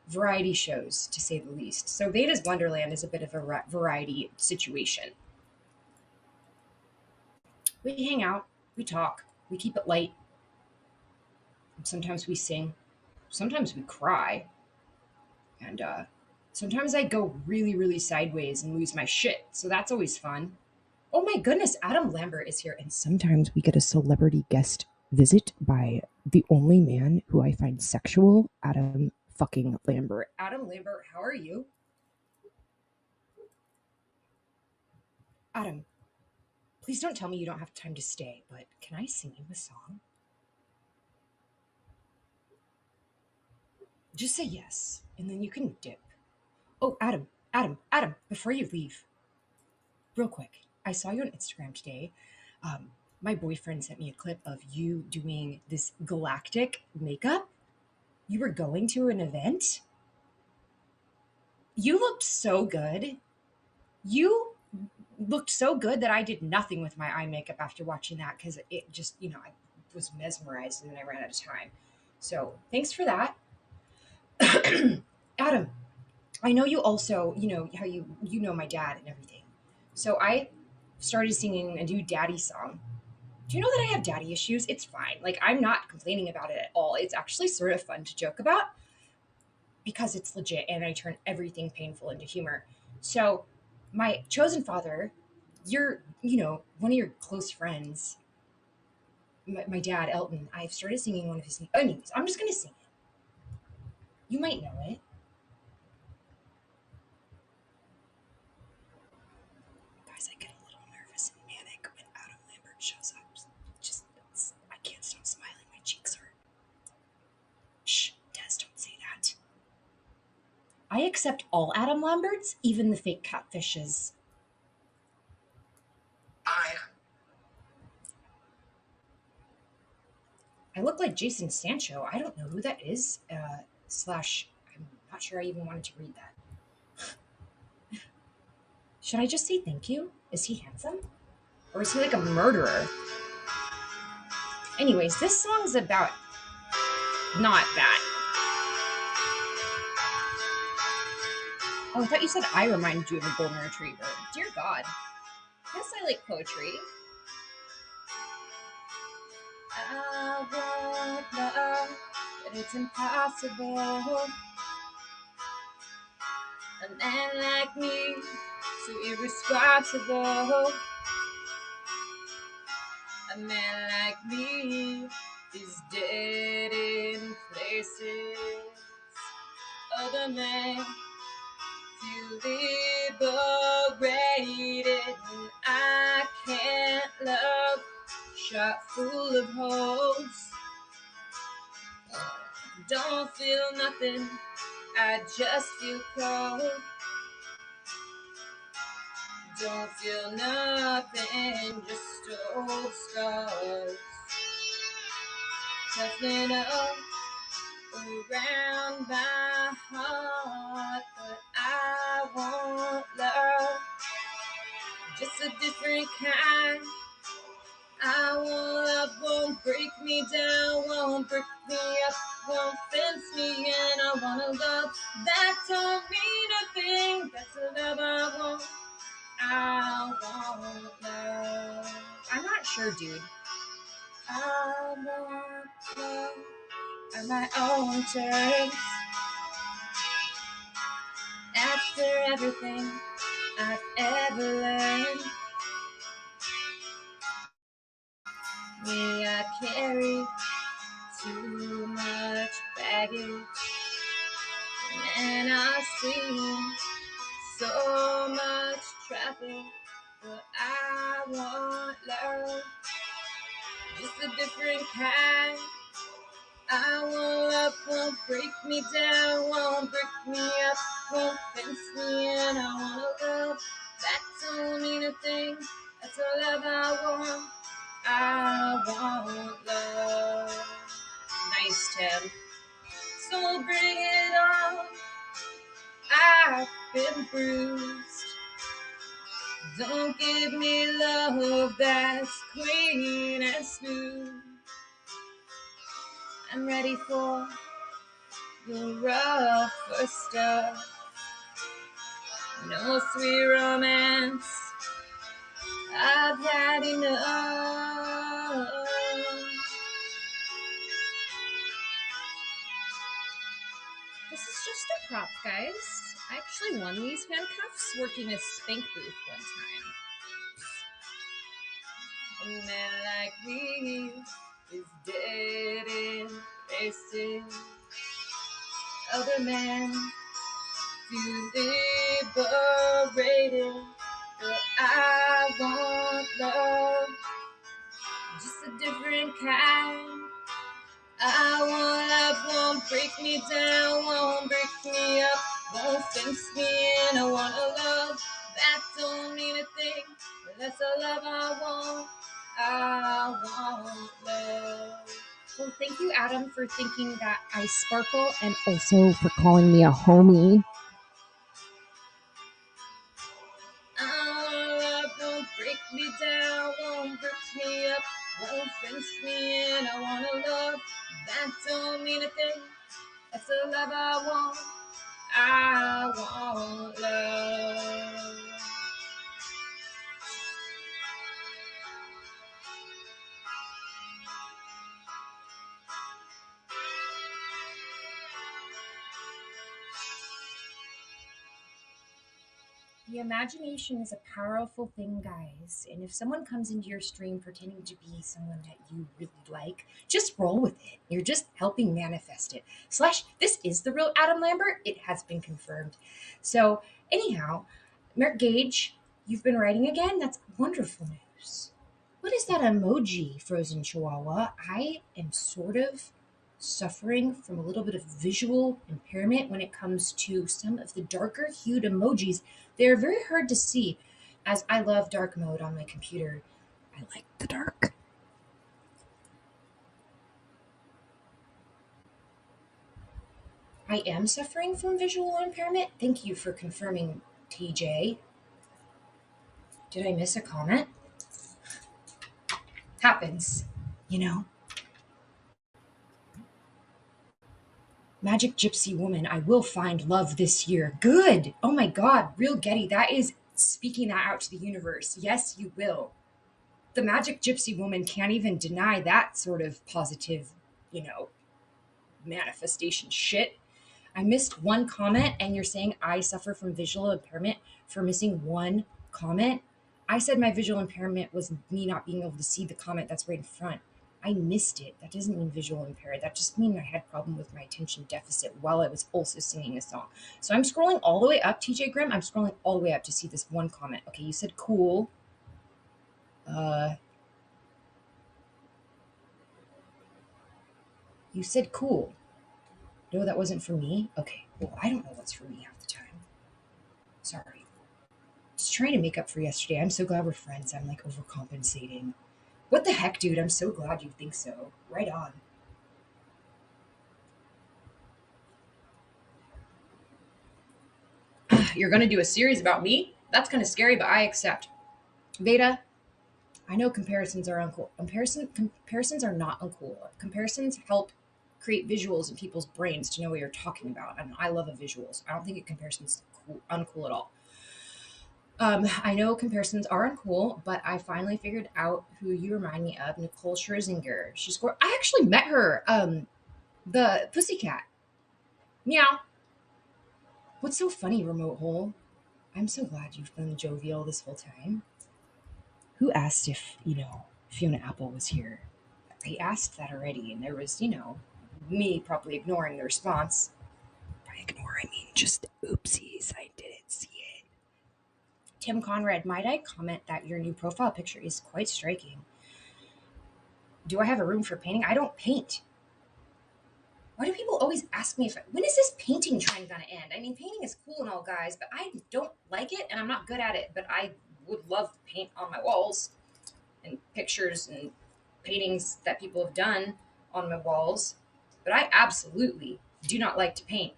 variety shows to say the least. So, Vada's Wonderland is a bit of a variety situation. We hang out, we talk, we keep it light. Sometimes we sing, sometimes we cry, and sometimes I go really, really sideways and lose my shit. So that's always fun. Oh my goodness, Adam Lambert is here, and Sometimes we get a celebrity guest visit by the only man who I find sexual, Adam fucking Lambert. Adam Lambert, how are you? Adam, please don't tell me you don't have time to stay, but can I sing you a song? Just say yes, and then you can dip. Oh, Adam, before you leave, real quick, I saw you on Instagram today. My boyfriend sent me a clip of you doing this galactic makeup. You were going to an event. You looked so good. You looked so good that I did nothing with my eye makeup after watching that because it just, I was mesmerized and then I ran out of time. So thanks for that. Adam, I know you also, how you know my dad and everything. So I started singing a new daddy song Do you know that I have daddy issues? It's fine. Like, I'm not complaining about it at all. It's actually sort of fun to joke about because it's legit and I turn everything painful into humor. So, my chosen father, one of your close friends, my dad, Elton, I've started singing one of his. Anyways, I'm just going to sing it. You might know it. Guys, I get a little nervous and manic when Adam Lambert shows up. I can't stop smiling. My cheeks hurt. Shh, Des, don't say that. I accept all Adam Lamberts, even the fake catfishes. I look like Jason Sancho. I don't know who that is. Slash, I'm not sure I even wanted to read that. Should I just say thank you? Is he handsome? Or is he like a murderer? Anyways, this song's about not that. Oh, I thought you said I reminded you of a golden retriever. Dear God. Yes, I like poetry. I want love, but it's impossible. A man like me, so irresponsible. A man like me is dead in places. Other men feel liberated, and I can't love. Shot full of holes. Don't feel nothing, I just feel cold. Don't feel nothing, just old scars. Toughen up around my heart, but I want love, just a different kind. I want love, won't break me down, won't break me up, won't fence me in. I want a love that don't mean a thing. That's the love I want. I want love. I'm not sure, dude. I want love on my own terms. After everything I've ever learned, me, I carry too much baggage, and I see so much traffic, but I want love, just a different kind. I want love, won't break me down, won't break me up, won't fence me in. I want a love that don't mean a thing. That's a love I want. I want love. Nice, Tim. So bring it on. I've been bruised. Don't give me love that's clean and smooth. I'm ready for the rougher stuff. No sweet romance, I've had enough. This is just a prop, guys. I actually won these handcuffs working a spank booth one time. A man like me is dead in places. Other men feel liberated, but I want love, just a different kind. I want love, won't break me down, won't break me up, won't fence me in. I want a love that don't mean a thing, but that's the love I want. I want love. Well, thank you, Adam, for thinking that I sparkle and also for calling me a homie. Love won't break me down, won't break me up, won't fence me in. I want a love that don't mean a thing. That's the love I want. I want love. The imagination is a powerful thing, guys. And if someone comes into your stream pretending to be someone that you really like, just roll with it. You're just helping manifest it. Slash, this is the real Adam Lambert. It has been confirmed. So, anyhow, Merrick Gage, you've been writing again? That's wonderful news. What is that emoji, Frozen Chihuahua? I am sort of suffering from a little bit of visual impairment when it comes to some of the darker hued emojis. They're very hard to see, as I love dark mode on my computer. I like the dark. I am suffering from visual impairment. Thank you for confirming, TJ. Did I miss a comment? Happens, you know. Magic Gypsy Woman, I will find love this year. Good. Oh my God, real Getty, that is speaking that out to the universe. Yes, you will. The Magic Gypsy Woman can't even deny that sort of positive, manifestation shit. I missed one comment, and you're saying I suffer from visual impairment for missing one comment. I said my visual impairment was me not being able to see the comment that's right in front. I missed it. That doesn't mean visual impaired. That just means I had a problem with my attention deficit while I was also singing a song. So I'm scrolling all the way up, TJ Grimm. I'm scrolling all the way up to see this one comment. Okay, you said cool. You said cool. No, that wasn't for me? Okay, well, I don't know what's for me half the time. Sorry. Just trying to make up for yesterday. I'm so glad we're friends. I'm like overcompensating. What the heck, dude? I'm so glad you think so. Right on. You're going to do a series about me? That's kind of scary, but I accept. Vada, I know comparisons are uncool. Comparisons are not uncool. Comparisons help create visuals in people's brains to know what you're talking about. And I love a visuals. I don't think a comparison's uncool at all. I know comparisons are uncool, but I finally figured out who you remind me of, Nicole Scherzinger. She scored. I actually met her. The Pussycat. Meow. What's so funny, Remote Hole? I'm so glad you've been jovial this whole time. Who asked if, Fiona Apple was here? I asked that already, and there was, me probably ignoring the response. By ignore, I mean just oopsies. I didn't see it. Tim Conrad, might I comment that your new profile picture is quite striking? Do I have a room for painting? I don't paint. Why do people always ask me when is this painting trend gonna end? I mean, painting is cool and all, guys, but I don't like it and I'm not good at it. But I would love to paint on my walls and pictures and paintings that people have done on my walls. But I absolutely do not like to paint.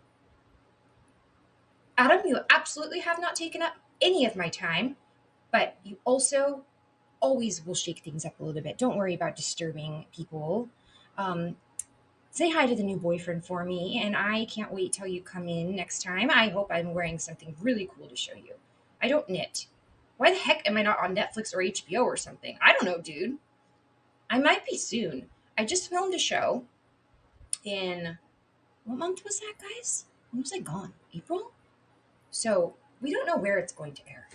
Adam, you absolutely have not taken up any of my time, but you also always will shake things up a little bit. Don't worry about disturbing people. Say hi to the new boyfriend for me, and I can't wait till you come in next time. I hope I'm wearing something really cool to show you. I don't knit. Why the heck am I not on Netflix or HBO or something? I don't know, dude. I might be soon. I just filmed a show in, what month was that, guys? When was I gone? April? So we don't know where it's going to air.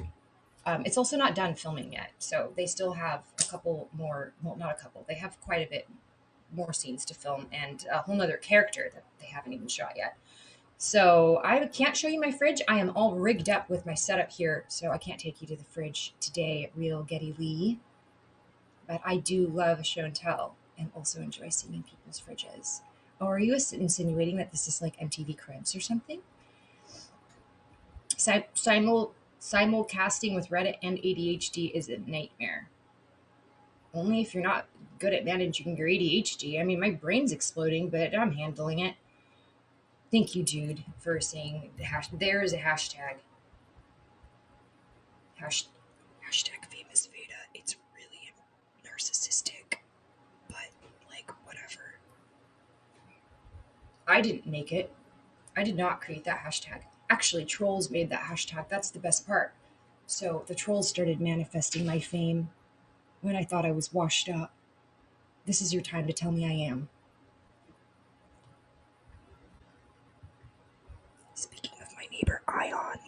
It's also not done filming yet, so they still have a couple more. Well, not a couple. They have quite a bit more scenes to film and a whole nother character that they haven't even shot yet. So I can't show you my fridge. I am all rigged up with my setup here, so I can't take you to the fridge today, real Getty Lee. But I do love show and tell and also enjoy seeing in people's fridges. Oh, are you insinuating that this is like MTV Cribs or something? Simulcasting with Reddit and ADHD is a nightmare. Only if you're not good at managing your ADHD. I mean, my brain's exploding, but I'm handling it. Thank you, Jude, for saying the hashtag. There is a hashtag. Hashtag famous Vada. It's really narcissistic, but like whatever. I didn't make it. I did not create that hashtag. Actually, trolls made that hashtag. That's the best part. So the trolls started manifesting my fame when I thought I was washed up. This is your time to tell me I am. Speaking of my neighbor Ion,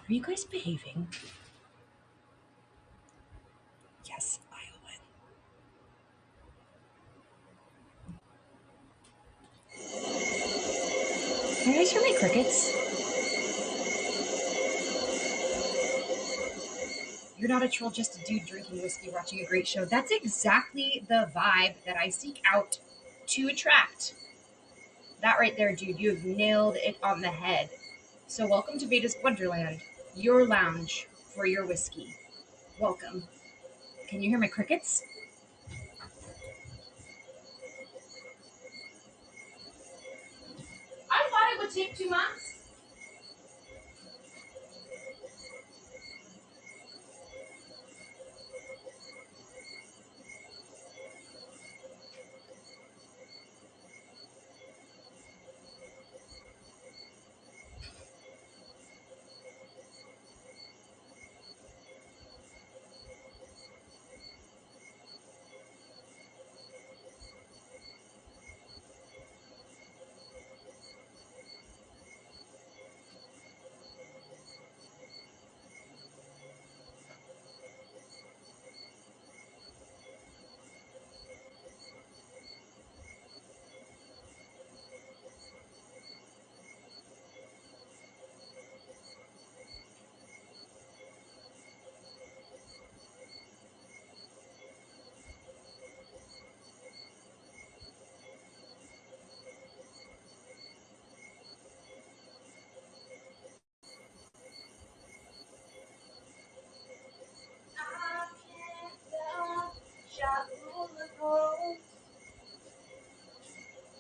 Are you guys behaving? Yes, I'll win. Can you guys hear my crickets? You're not a troll, just a dude drinking whiskey, watching a great show. That's exactly the vibe that I seek out to attract. That right there, dude, you have nailed it on the head. So welcome to Vada's Wonderland, your lounge for your whiskey. Welcome. Can you hear my crickets? I thought it would take 2 months.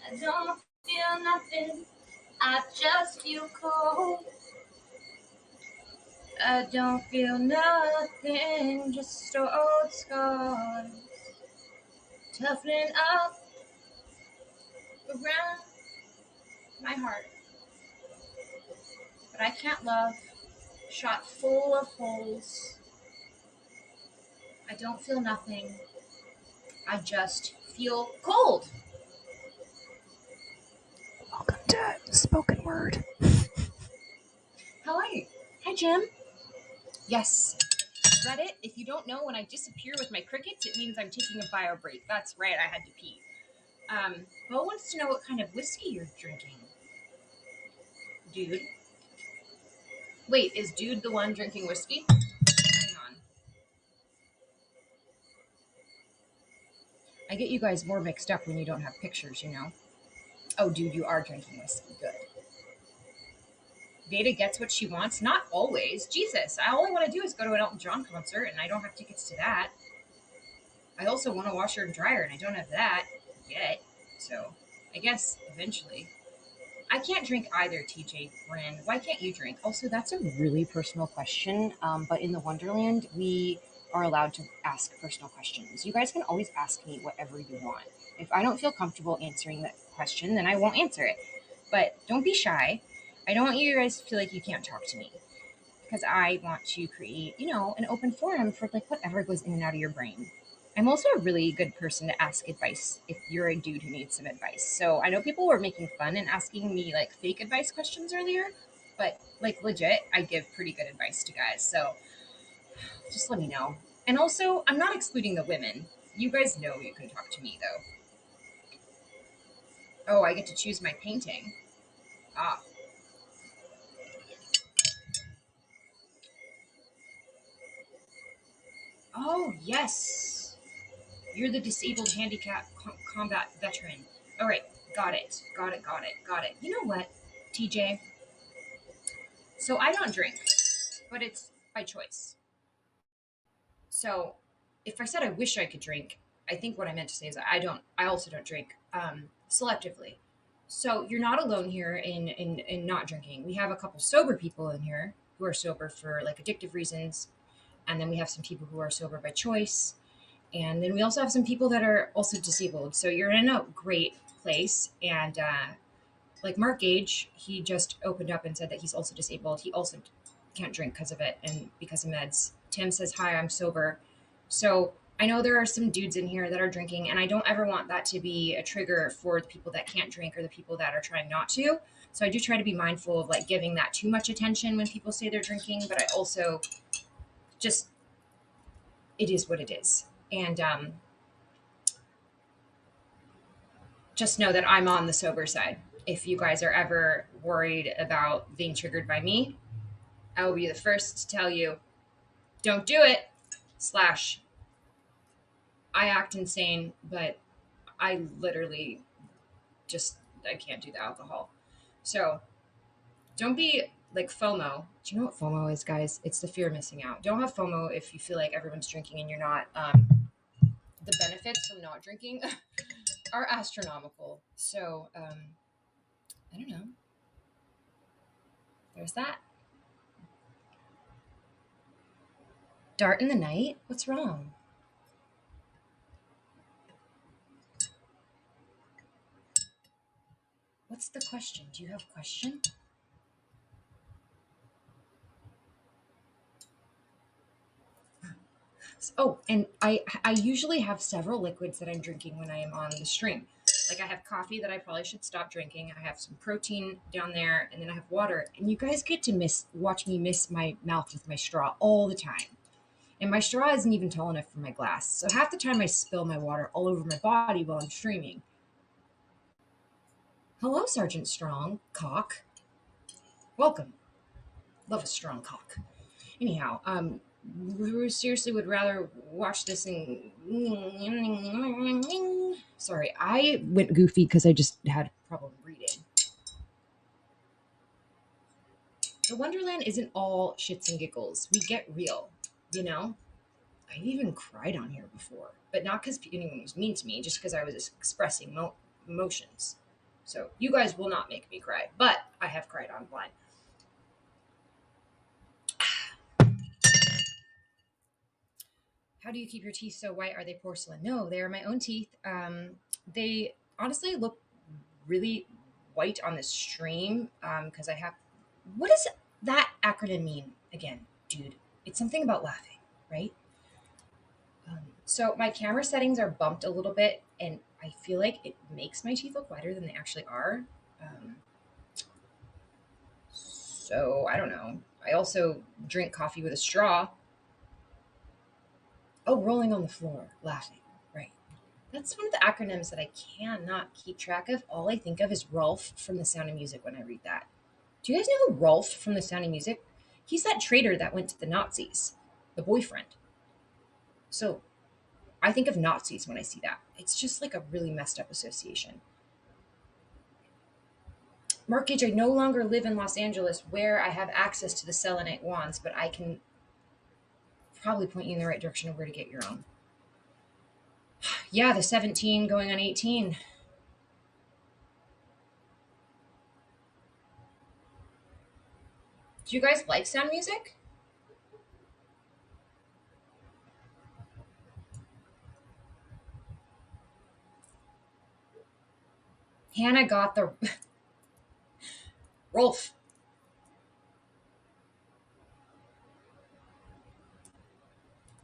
I don't feel nothing, I just feel cold. I don't feel nothing, just old scars. Toughening up around my heart. But I can't love, shot full of holes. I don't feel nothing, I just feel cold. Welcome to Spoken Word. How are you? Hi, Jim. Yes. Reddit, if you don't know, when I disappear with my crickets, it means I'm taking a bio break. That's right, I had to pee. Bo wants to know what kind of whiskey you're drinking. Dude. Wait, is Dude the one drinking whiskey? Hang on. I get you guys more mixed up when you don't have pictures, you know? Oh, Dude, you are drinking whiskey. Good. Vada gets what she wants. Not always. Jesus, all I want to do is go to an Elton John concert, and I don't have tickets to that. I also want a washer and dryer, and I don't have that yet. So, I guess eventually. I can't drink either, TJ Brand. Why can't you drink? Also, that's a really personal question. But in the Wonderland, we are allowed to ask personal questions. You guys can always ask me whatever you want. If I don't feel comfortable answering that question, then I won't answer it. But don't be shy. I don't want you guys to feel like you can't talk to me because I want to create, an open forum for like whatever goes in and out of your brain. I'm also a really good person to ask advice if you're a dude who needs some advice. So I know people were making fun and asking me like fake advice questions earlier, but like legit, I give pretty good advice to guys. So just let me know. And also, I'm not excluding the women. You guys know you can talk to me though. Oh, I get to choose my painting. Ah. Oh, yes. You're the disabled handicap combat veteran. All right, got it. You know what, TJ? So I don't drink, but it's by choice. So if I said I wish I could drink, I think what I meant to say is I also don't drink selectively. So you're not alone here in not drinking. We have a couple sober people in here who are sober for like addictive reasons. And then we have some people who are sober by choice. And then we also have some people that are also disabled. So you're in a great place. And like Mark Gage, he just opened up and said that he's also disabled. He also can't drink because of it and because of meds. Tim says, "Hi, I'm sober." So I know there are some dudes in here that are drinking, and I don't ever want that to be a trigger for the people that can't drink or the people that are trying not to. So I do try to be mindful of like giving that too much attention when people say they're drinking, but I also just, it is what it is. And just know that I'm on the sober side. If you guys are ever worried about being triggered by me, I will be the first to tell you, don't do it. Slash, I act insane, but I literally just, I can't do the alcohol. So don't be like FOMO. Do you know what FOMO is, guys? It's the fear of missing out. Don't have FOMO if you feel like everyone's drinking and you're not. The benefits from not drinking are astronomical. So, I don't know. There's that. Dart in the night? What's wrong? What's the question? Do you have a question? Oh, and I usually have several liquids that I'm drinking when I am on the stream. Like I have coffee that I probably should stop drinking. I have some protein down there, and then I have water. And you guys get to watch me miss my mouth with my straw all the time. And my straw isn't even tall enough for my glass. So half the time I spill my water all over my body while I'm streaming. Hello, Sergeant Strong, cock. Welcome. Love a strong cock. Anyhow, we seriously would rather watch this and sorry, I went goofy because I just had a problem reading. The Wonderland isn't all shits and giggles. We get real, you know? I even cried on here before, but not because anyone was mean to me, just because I was expressing emotions. So you guys will not make me cry, but I have cried on blind. How do you keep your teeth so white? Are they porcelain? No, they are my own teeth. They honestly look really white on the stream because I have. What does that acronym mean again, dude? It's something about laughing, right? So my camera settings are bumped a little bit, and I feel like it makes my teeth look whiter than they actually are. So I don't know. I also drink coffee with a straw. Oh, rolling on the floor, laughing. Right. That's one of the acronyms that I cannot keep track of. All I think of is Rolf from The Sound of Music when I read that. Do you guys know who Rolf from The Sound of Music? He's that traitor that went to the Nazis, the boyfriend. So I think of Nazis when I see that. It's just like a really messed up association. Mark Gage, I no longer live in Los Angeles where I have access to the selenite wands, but I can probably point you in the right direction of where to get your own. Yeah, the 17 going on 18. Do you guys like sound music? Hannah got the Rolf.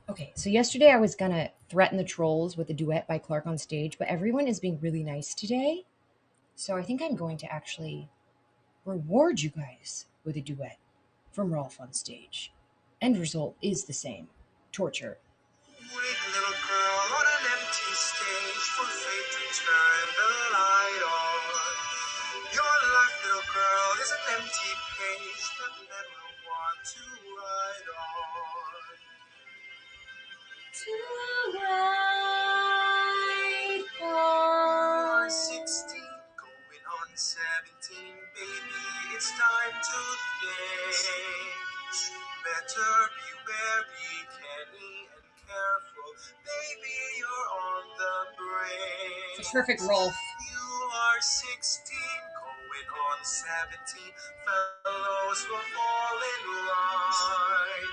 Okay, so yesterday I was gonna threaten the trolls with a duet by Clark on stage, but everyone is being really nice today. So I think I'm going to actually reward you guys with a duet from Rolf on stage. End result is the same. Torture. Wait, little girl on an empty stage for fate to turn the light on. Your life, little girl, is an empty page that men will want to write on. To ride on. You're 16, going on 17, baby, it's time to think. Better be wary, canny, and careful, baby, you're on the brink. It's a perfect Rolf. You are 16, going on 17, fellows will fall in line.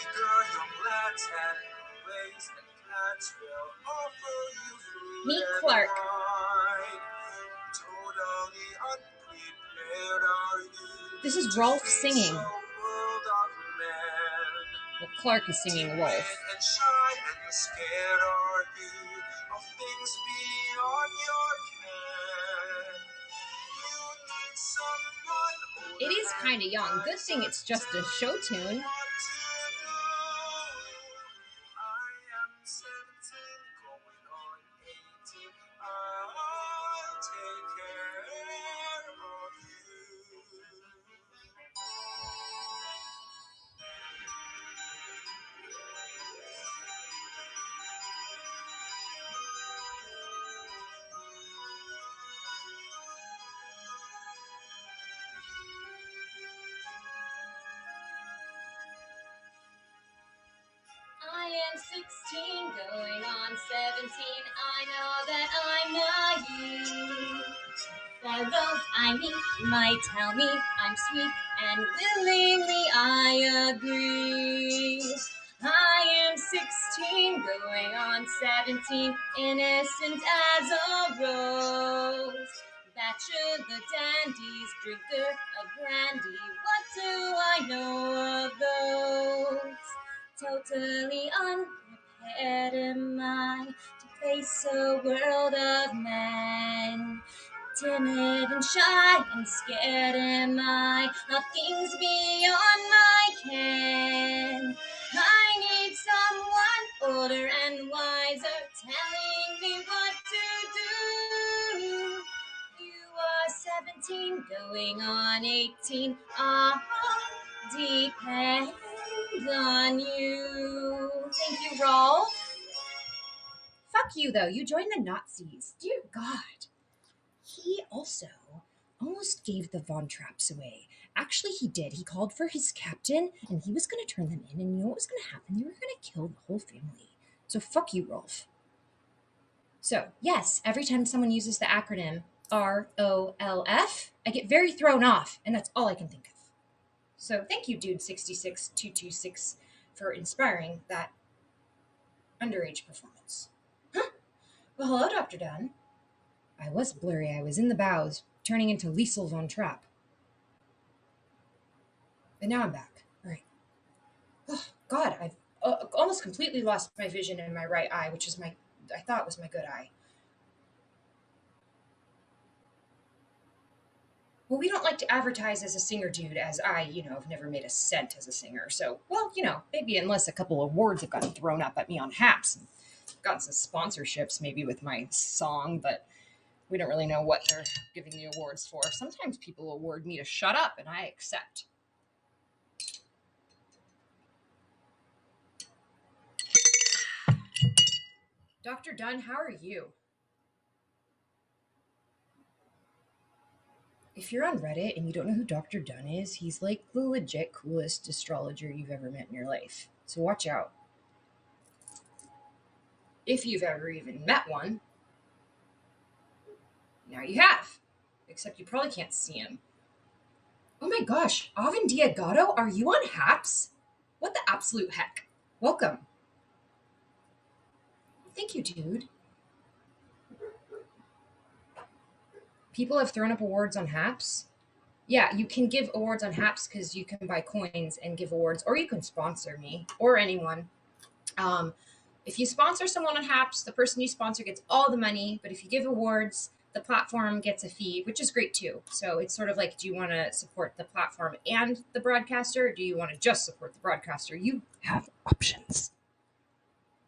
Eager young lads and boys and cats will offer you food. Meet and Clark. wine. Totally unprepared are you. This is to Rolf face singing. a world of men. Well, Clark is singing Rolf. Timid and shy and scared are you of things beyond your ken. You need some It is kind of young. Good thing it's just a show tune. I am 16, going on 17. I know that I'm naive. For those I meet might tell me I'm sweet, and willingly I agree. I am 16, going on 17, innocent as a rose. Bachelor dandies, drinker of brandy, what do I know of those? Totally unprepared am I to face a world of men. Timid and shy and scared am I of things beyond my ken. I need someone older and wiser telling me what to do. You are 17, going on 18. Depend on you. Thank you, Rolf. Fuck you, though. You joined the Nazis. Dear God. He also almost gave the Von Traps away. Actually, he did. He called for his captain, and he was going to turn them in, and you know what was going to happen? They were going to kill the whole family. So fuck you, Rolf. So, yes, every time someone uses the acronym ROLF, I get very thrown off, and that's all I can think of. So thank you, Dude66226, for inspiring that underage performance. Huh? Well, hello, Dr. Dunn. I was blurry. I was in the bows, turning into Liesel von Trapp. But now I'm back. All right. Oh, God, I've almost completely lost my vision in my right eye, which is I thought was my good eye. Well, we don't like to advertise as a singer, dude, as I, have never made a cent as a singer. So, well, maybe unless a couple of awards have gotten thrown up at me on Haps and gotten some sponsorships maybe with my song, but we don't really know what they're giving the awards for. Sometimes people award me to shut up, and I accept. Dr. Dunn, how are you? If you're on Reddit and you don't know who Dr. Dunn is, he's like the legit coolest astrologer you've ever met in your life. So watch out. If you've ever even met one. Now you have. Except you probably can't see him. Oh my gosh, Avin Diagato, are you on Haps? What the absolute heck? Welcome. Thank you, dude. People have thrown up awards on Haps. Yeah, you can give awards on Haps because you can buy coins and give awards, or you can sponsor me or anyone. If you sponsor someone on Haps, the person you sponsor gets all the money, but if you give awards, the platform gets a fee, which is great too. So it's sort of like, do you want to support the platform and the broadcaster, or do you want to just support the broadcaster? You have options.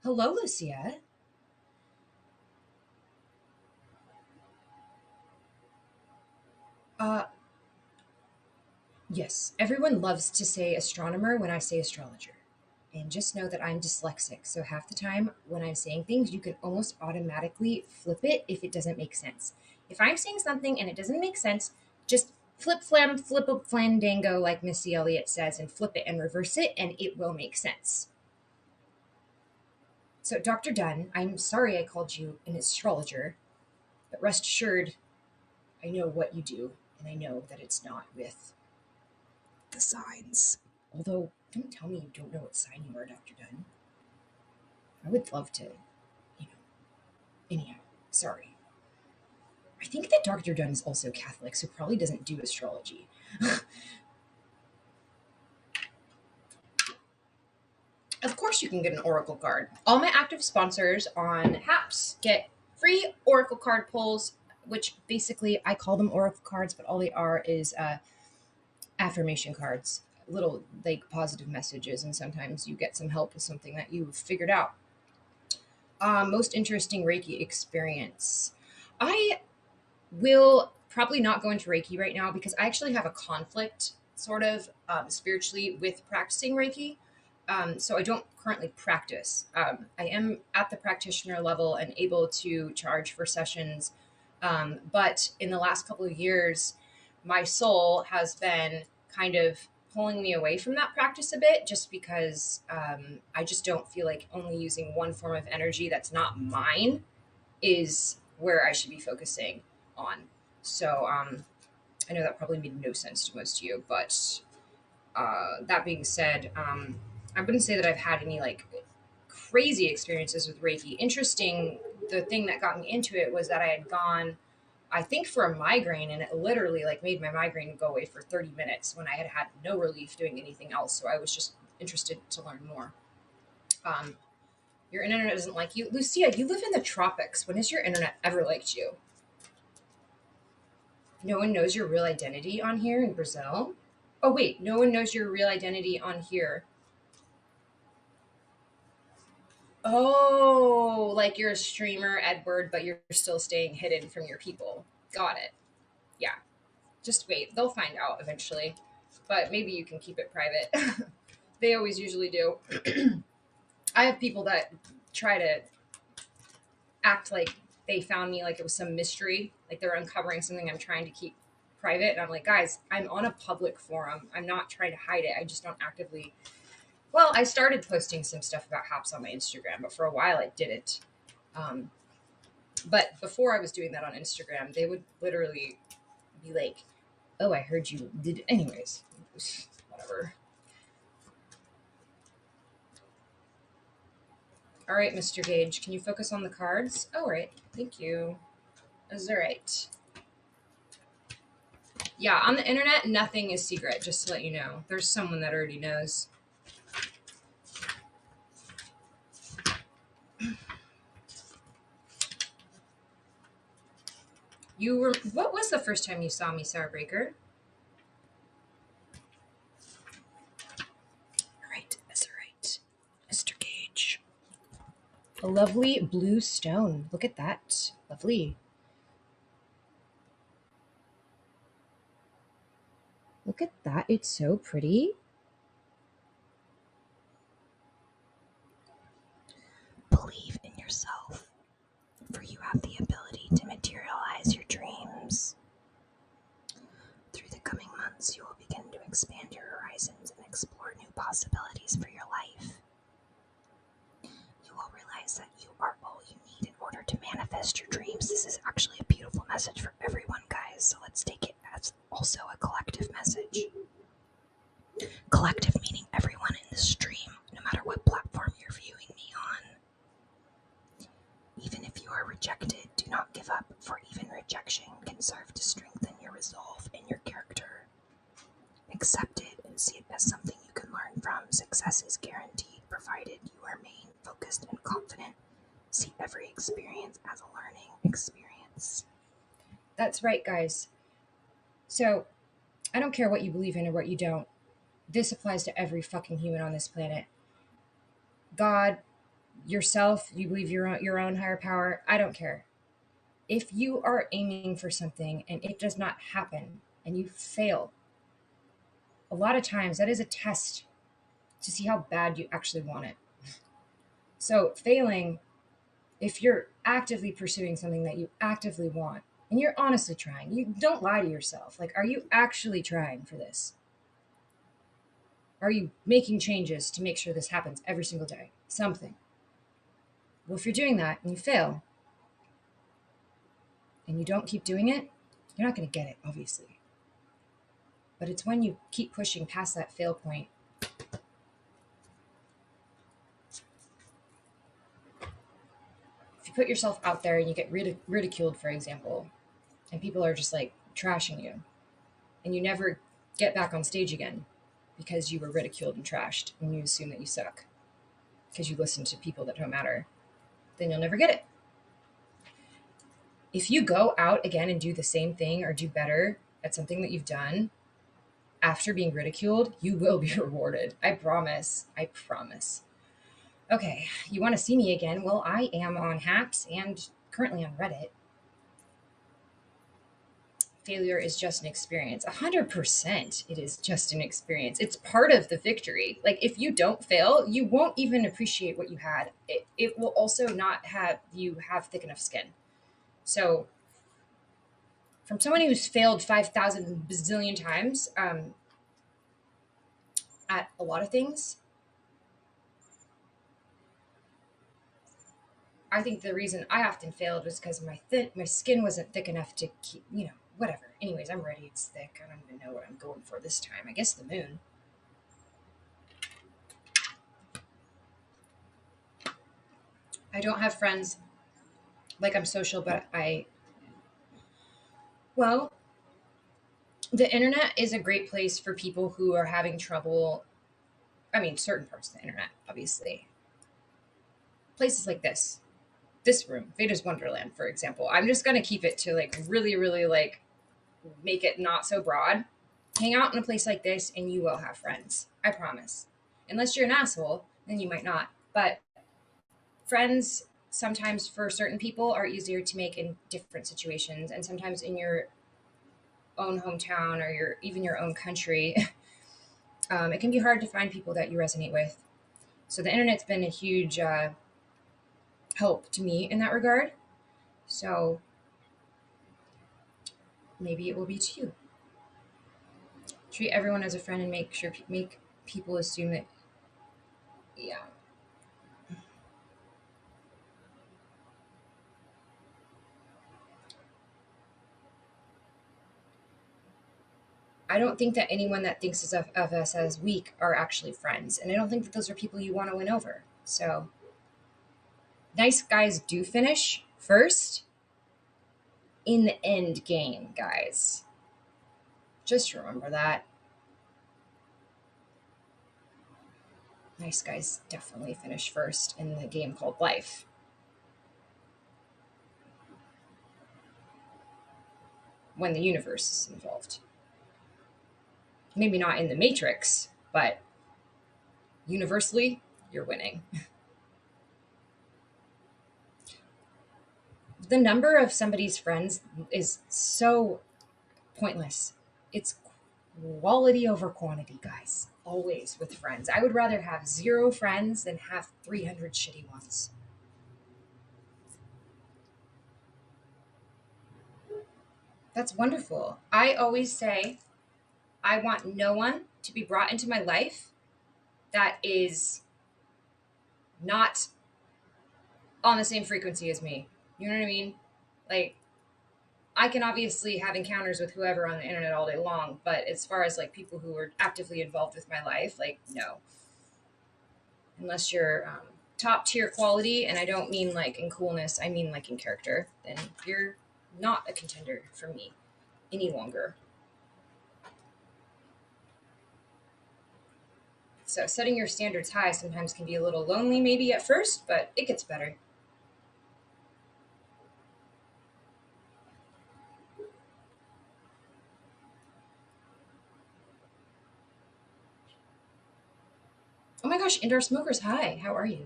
Hello, Lucia. Yes, everyone loves to say astronomer when I say astrologer. And just know that I'm dyslexic, so half the time when I'm saying things, you can almost automatically flip it if it doesn't make sense. If I'm saying something and it doesn't make sense, just flip a flandango, like Missy Elliott says, and flip it and reverse it, and it will make sense. So, Dr. Dunn, I'm sorry I called you an astrologer, but rest assured, I know what you do, and I know that it's not with the signs. Although, don't tell me you don't know what sign you are, Dr. Dunn. I would love to, Anyhow, sorry. I think that Dr. Dunn is also Catholic, so probably doesn't do astrology. Of course you can get an oracle card. All my active sponsors on Haps get free oracle card pulls, which basically I call them oracle cards, but all they are is affirmation cards, little like positive messages, and sometimes you get some help with something that you've figured out. Most interesting Reiki experience. I will probably not go into Reiki right now because I actually have a conflict, sort of spiritually, with practicing Reiki. So I don't currently practice. I am at the practitioner level and able to charge for sessions. But in the last couple of years, my soul has been kind of pulling me away from that practice a bit just because I just don't feel like only using one form of energy that's not mine is where I should be focusing on. So I know that probably made no sense to most of you, but that being said, I wouldn't say that I've had any like crazy experiences with Reiki. Interesting, the thing that got me into it was that I had gone, I think, for a migraine, and it literally like made my migraine go away for 30 minutes when I had had no relief doing anything else. So I was just interested to learn more. Um, your internet doesn't like you. Lucia, you live in the tropics. When has your internet ever liked you? No one knows your real identity on here in Brazil? Oh, wait, no one knows your real identity on here. Oh, like you're a streamer, Edward, but you're still staying hidden from your people. Got it. Yeah. Just wait. They'll find out eventually. But maybe you can keep it private. They always usually do. I have people that try to act like they found me like it was some mystery, like they're uncovering something I'm trying to keep private. And I'm like, guys, I'm on a public forum. I'm not trying to hide it. I just don't actively. Well, I started posting some stuff about hops on my Instagram, but for a while I didn't. But before I was doing that on Instagram, they would literally be like, oh, I heard you did. Anyways, whatever. All right, Mr. Gage, can you focus on the cards? All right, thank you. That's all right. Yeah, on the internet, nothing is secret, just to let you know. There's someone that already knows. What was the first time you saw me, Sourbreaker? All right, that's all right. Mr. Gage. A lovely blue stone. Look at that. Lovely. Look at that. It's so pretty. Believe in yourself, for you have the ability to materialize your dreams. Through the coming months, you will begin to expand your horizons and explore new possibilities for your life. You will realize that you are all you need in order to manifest your dreams. This is actually a beautiful message for everyone, guys, so let's take it as also a collective message. Collective meaning everyone in the stream, no matter what platform you're viewing me on. Even if you are rejected, do not give up, for even rejection can serve to strengthen your resolve and your character. Accept it and see it as something you can learn from. Success is guaranteed, provided you remain focused and confident. See every experience as a learning experience. That's right, guys. So, I don't care what you believe in or what you don't. This applies to every fucking human on this planet. God, yourself, you believe your own higher power, I don't care. If you are aiming for something and it does not happen and you fail, a lot of times that is a test to see how bad you actually want it. So, failing, if you're actively pursuing something that you actively want and you're honestly trying, you don't lie to yourself. Like, are you actually trying for this? Are you making changes to make sure this happens every single day? Something. Well, if you're doing that and you fail and you don't keep doing it, you're not going to get it, obviously. But it's when you keep pushing past that fail point. If you put yourself out there and you get ridiculed, for example, and people are just like trashing you, and you never get back on stage again because you were ridiculed and trashed, and you assume that you suck because you listen to people that don't matter, then you'll never get it. If you go out again and do the same thing or do better at something that you've done, after being ridiculed, you will be rewarded. I promise. I promise. Okay, you want to see me again? Well, I am on Haps and currently on Reddit. Failure is just an experience. 100% it is just an experience. It's part of the victory. Like, if you don't fail, you won't even appreciate what you had. It will also not have you have thick enough skin. So, from someone who's failed 5,000 bazillion times at a lot of things, I think the reason I often failed was because my skin wasn't thick enough to keep, whatever. Anyways, I'm ready. It's thick. I don't even know what I'm going for this time. I guess the moon. I don't have friends. Like, I'm social, but well, the internet is a great place for people who are having trouble. I mean, certain parts of the internet, obviously. Places like this room, Vada's Wonderland, for example. I'm just going to keep it to like really, really like make it not so broad. Hang out in a place like this and you will have friends. I promise. Unless you're an asshole, then you might not. But friends sometimes for certain people are easier to make in different situations, and sometimes in your own hometown or even your own country. It can be hard to find people that you resonate with. So the internet's been a huge help to me in that regard. So maybe it will be to you. Treat everyone as a friend and make people assume that, yeah. I don't think that anyone that thinks of us as weak are actually friends. And I don't think that those are people you want to win over. So nice guys do finish first in the end game, guys. Just remember that. Nice guys definitely finish first in the game called life. When the universe is involved. Maybe not in the Matrix, but universally, you're winning. The number of somebody's friends is so pointless. It's quality over quantity, guys. Always with friends. I would rather have 0 friends than have 300 shitty ones. That's wonderful. I always say I want no one to be brought into my life that is not on the same frequency as me. You know what I mean? Like, I can obviously have encounters with whoever on the internet all day long, but as far as like people who are actively involved with my life, like, no. Unless you're top tier quality, and I don't mean like in coolness, I mean like in character, then you're not a contender for me any longer. So setting your standards high sometimes can be a little lonely maybe at first, but it gets better. Oh my gosh, Indoor Smokers, hi, how are you?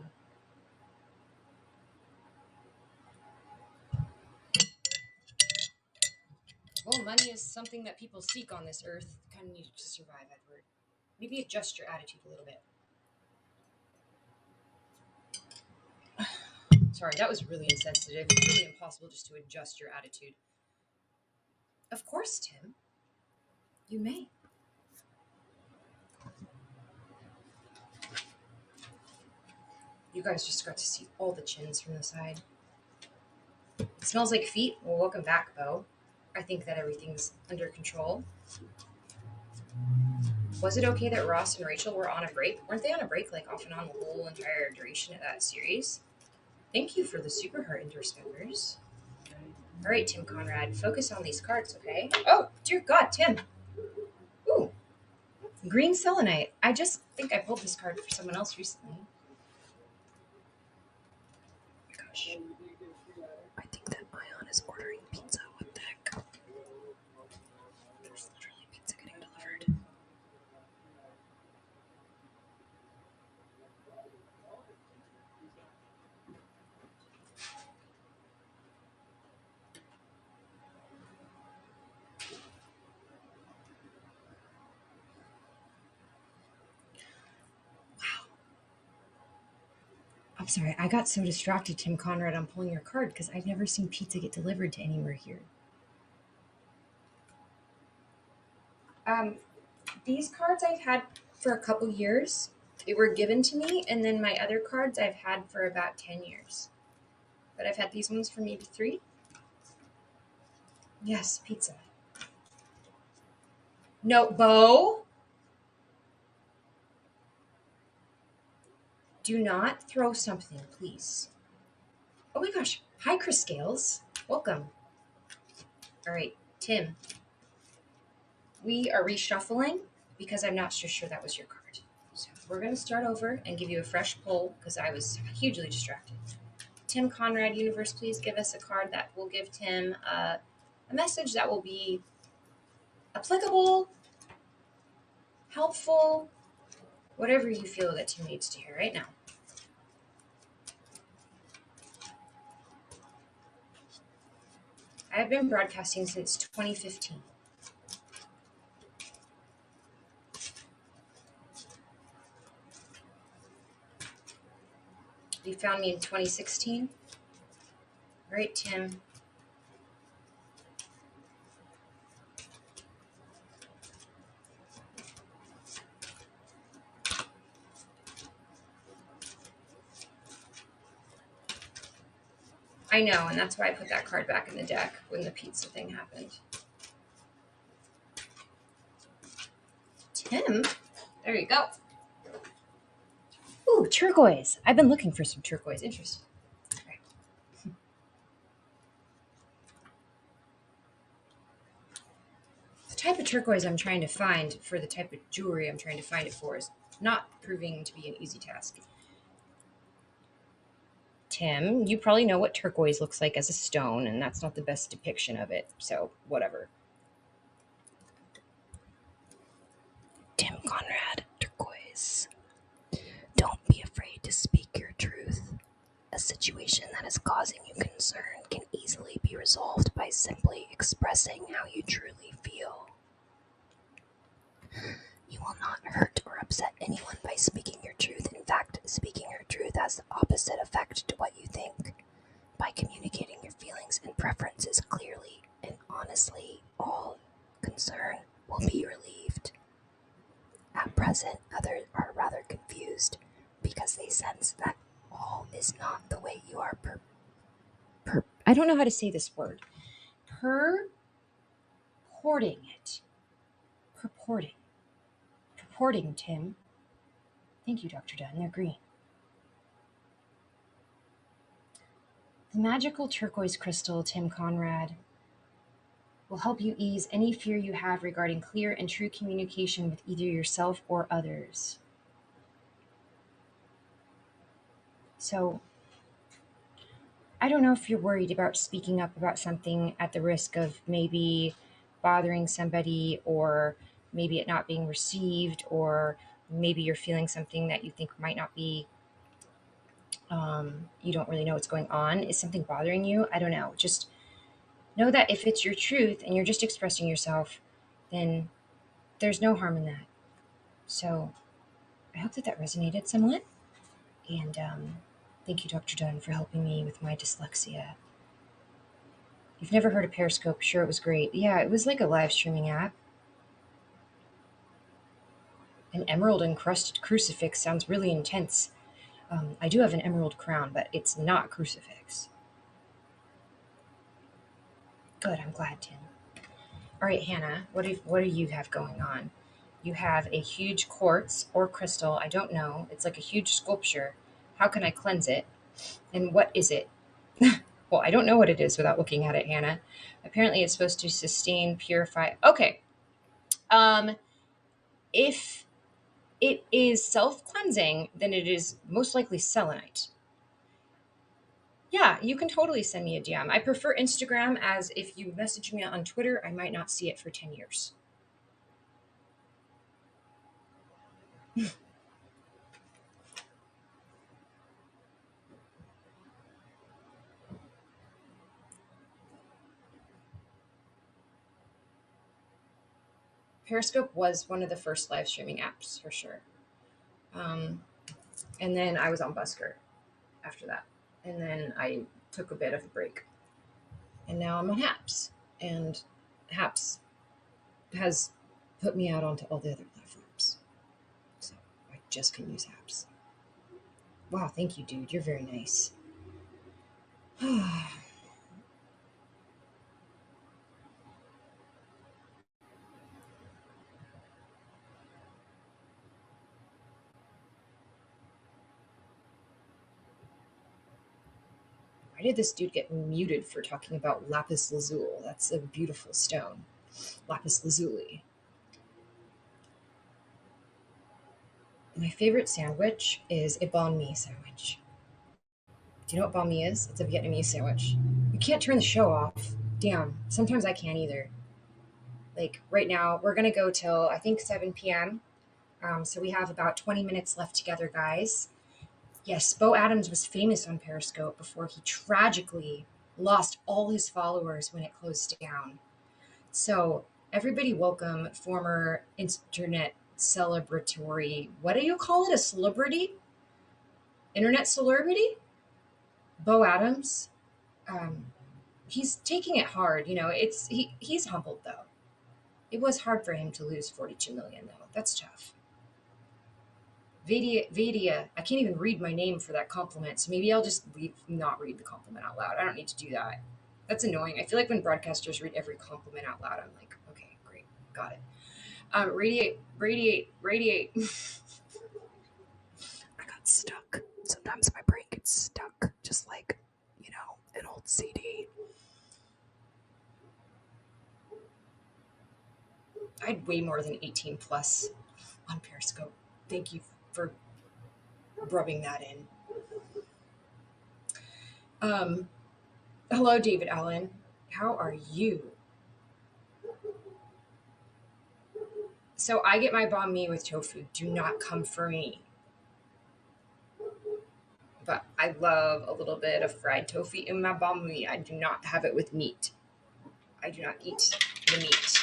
Well, money is something that people seek on this earth. Kind of need to survive, Edward. Maybe adjust your attitude a little bit. Sorry, that was really insensitive. It's really impossible just to adjust your attitude. Of course, Tim. You may. You guys just got to see all the chins from the side. It smells like feet. Well, welcome back, Bo. I think that everything's under control. Was it okay that Ross and Rachel were on a break? Weren't they on a break like off and on the whole entire duration of that series? Thank you for the super heart interest members. All right, Tim Conrad, focus on these cards, okay? Oh, dear God, Tim. Ooh, green selenite. I just think I pulled this card for someone else recently. Oh my gosh. I think that Ion is ordering pizza. What the heck? There's literally pizza getting delivered. I'm sorry, I got so distracted, Tim Conrad, on pulling your card because I've never seen pizza get delivered to anywhere here. These cards I've had for a couple years. They were given to me, and then my other cards I've had for about 10 years. But I've had these ones for maybe 3. Yes, pizza. No, Bo. Do not throw something, please. Oh my gosh. Hi, Chris Scales. Welcome. All right, Tim. We are reshuffling because I'm not so sure that was your card. So we're going to start over and give you a fresh pull because I was hugely distracted. Tim Conrad, Universe, please give us a card that will give Tim a message that will be applicable, helpful, whatever you feel that Tim needs to hear right now. I have been broadcasting since 2015. You found me in 2016. All right, Tim. I know, and that's why I put that card back in the deck when the pizza thing happened. Tim? There you go. Ooh, turquoise. I've been looking for some turquoise. Interesting. Right. The type of turquoise I'm trying to find for the type of jewelry I'm trying to find it for is not proving to be an easy task. Tim, you probably know what turquoise looks like as a stone, and that's not the best depiction of it, so whatever. Tim Conrad, turquoise. Don't be afraid to speak your truth. A situation that is causing you concern can easily be resolved by simply expressing how you truly feel. You will not hurt or upset anyone by speaking your truth. In fact, speaking your truth has the opposite effect to what you think. By communicating your feelings and preferences clearly and honestly, all concern will be relieved. At present, others are rather confused because they sense that all is not the way you are I don't know how to say this word. Purporting it. Purporting, Tim. Thank you, Dr. Dunn. They're green. The magical turquoise crystal, Tim Conrad, will help you ease any fear you have regarding clear and true communication with either yourself or others. So, I don't know if you're worried about speaking up about something at the risk of maybe bothering somebody, or maybe it not being received, or maybe you're feeling something that you think might not be, you don't really know what's going on. Is something bothering you? I don't know. Just know that if it's your truth and you're just expressing yourself, then there's no harm in that. So I hope that resonated somewhat. And thank you, Dr. Dunn, for helping me with my dyslexia. You've never heard of Periscope? Sure, it was great. Yeah, it was like a live streaming app. An emerald encrusted crucifix sounds really intense. I do have an emerald crown, but it's not crucifix. Good, I'm glad, Tim. All right, Hannah, what do you have going on? You have a huge quartz or crystal. I don't know. It's like a huge sculpture. How can I cleanse it? And what is it? Well, I don't know what it is without looking at it, Hannah. Apparently, it's supposed to sustain, purify. Okay. If it is self-cleansing, then it is most likely selenite. Yeah, you can totally send me a DM. I prefer Instagram, as if you message me on Twitter, I might not see it for 10 years. Periscope was one of the first live streaming apps for sure. And then I was on Busker. after that. And then I took a bit of a break. And now I'm on HAPS. And HAPS has put me out onto all the other platforms. So I just can use HAPS. Wow, thank you, dude. You're very nice. Why did this dude get muted for talking about lapis lazuli? That's a beautiful stone. Lapis lazuli. My favorite sandwich is a banh mi sandwich. Do you know what banh mi is? It's a Vietnamese sandwich. You can't turn the show off. Damn. Sometimes I can't either. Like right now, we're gonna go till I think 7 p.m. So we have about 20 minutes left together, guys. Yes, Bo Adams was famous on Periscope before he tragically lost all his followers when it closed down. So everybody welcome former internet celebratory, what do you call it? A celebrity? Internet celebrity? Bo Adams. Um, he's taking it hard. He's humbled though. It was hard for him to lose 42 million though. That's tough. Vadia, I can't even read my name for that compliment, so maybe I'll just not read the compliment out loud. I don't need to do that. That's annoying. I feel like when broadcasters read every compliment out loud, I'm like, okay, great, got it. Radiate. I got stuck. Sometimes my brain gets stuck, just like, an old CD. I had way more than 18 plus on Periscope. Thank you for rubbing that in. Hello, David Allen. How are you? So I get my banh mi with tofu. Do not come for me. But I love a little bit of fried tofu in my banh mi. I do not have it with meat. I do not eat the meat.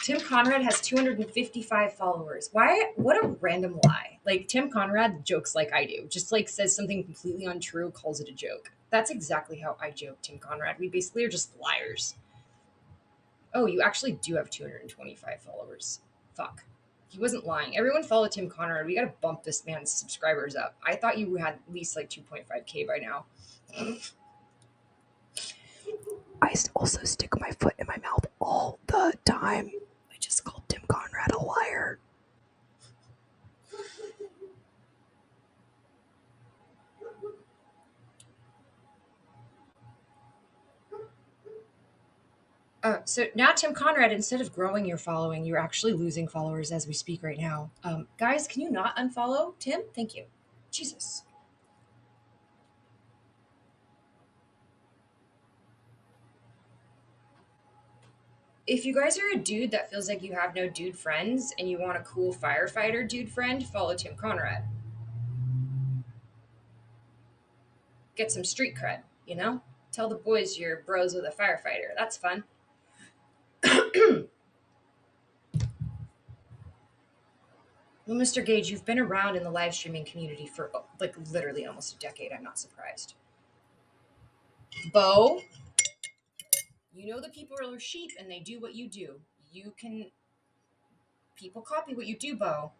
Tim Conrad has 255 followers. Why? What a random lie. Like, Tim Conrad jokes like I do. Just like says something completely untrue, calls it a joke. That's exactly how I joke, Tim Conrad. We basically are just liars. Oh, you actually do have 225 followers. Fuck. He wasn't lying. Everyone follow Tim Conrad. We gotta bump this man's subscribers up. I thought you had at least like 2.5K by now. I also stick my foot in my mouth all the time. I just called Tim Conrad a liar. So now, Tim Conrad, instead of growing your following, you're actually losing followers as we speak right now. Guys, can you not unfollow Tim? Thank you. Jesus. If you guys are a dude that feels like you have no dude friends and you want a cool firefighter dude friend, follow Tim Conrad. Get some street cred, you know? Tell the boys you're bros with a firefighter. That's fun. Well, Mr. Gage, you've been around in the live streaming community for like literally almost a decade. I'm not surprised. Bo, you know the people are sheep and they do what you do. People copy what you do, Bo.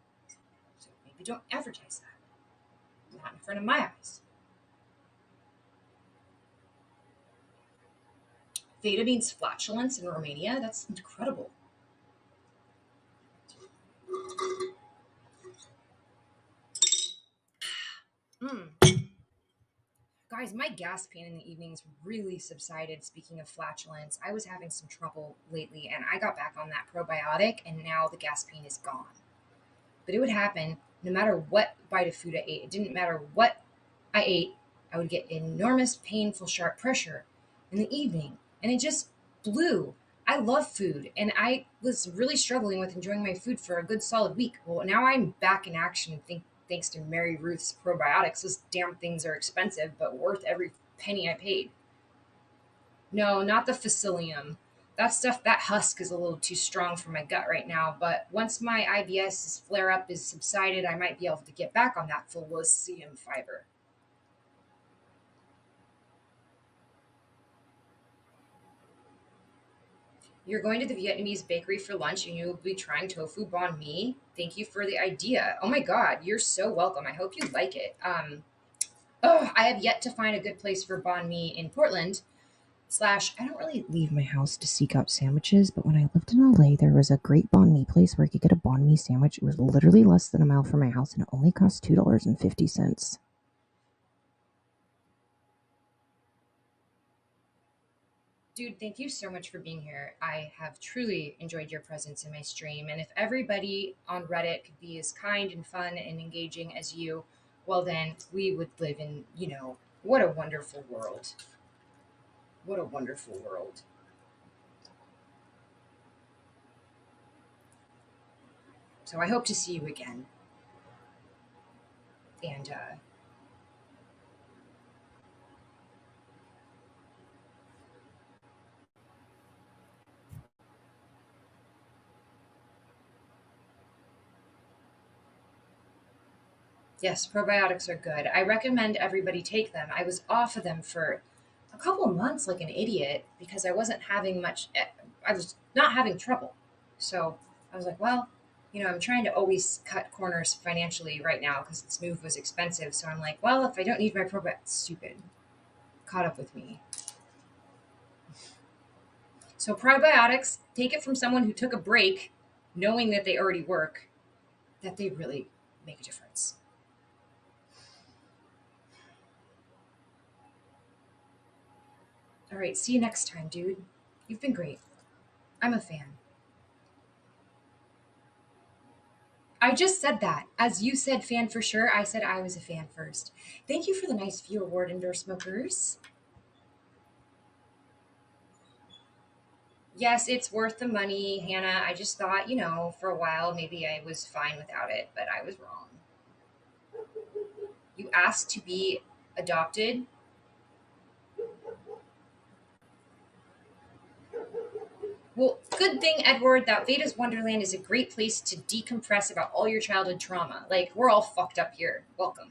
So maybe don't advertise that. Not in front of my eyes. Vada means flatulence in Romania. That's incredible. Guys, my gas pain in the evenings really subsided. Speaking of flatulence, I was having some trouble lately and I got back on that probiotic and now the gas pain is gone. But it would happen no matter what bite of food I ate. It didn't matter what I ate, I would get enormous, painful, sharp pressure in the evening. And it just blew. I love food and I was really struggling with enjoying my food for a good solid week. Well, now I'm back in action thanks to Mary Ruth's probiotics. Those damn things are expensive, but worth every penny I paid. No, not the Facilium. that stuff, that husk is a little too strong for my gut right now. But once my IBS flare up is subsided, I might be able to get back on that full lithium fiber. You're going to the Vietnamese bakery for lunch and you will be trying tofu banh mi. Thank you for the idea. Oh my God, you're so welcome. I hope you like it. I have yet to find a good place for banh mi in Portland. Slash, I don't really leave my house to seek out sandwiches, but when I lived in LA, there was a great banh mi place where I could get a banh mi sandwich. It was literally less than a mile from my house and it only cost $2.50. Dude, thank you so much for being here. I have truly enjoyed your presence in my stream. And if everybody on Reddit could be as kind and fun and engaging as you, well, then we would live in, what a wonderful world. What a wonderful world. So I hope to see you again. And, yes, probiotics are good. I recommend everybody take them. I was off of them for a couple of months like an idiot because I wasn't having much, I was not having trouble. So I was like, well, I'm trying to always cut corners financially right now because this move was expensive. So I'm like, well, if I don't need my probiotics, stupid, caught up with me. So probiotics, take it from someone who took a break knowing that they already work, that they really make a difference. All right, see you next time, dude. You've been great. I'm a fan. I just said that. As you said fan for sure, I said I was a fan first. Thank you for the nice view award, Indoor Smokers. Yes, it's worth the money, Hannah. I just thought, for a while maybe I was fine without it, but I was wrong. You asked to be adopted. Well, good thing, Edward, that Vada's Wonderland is a great place to decompress about all your childhood trauma. Like, we're all fucked up here. Welcome.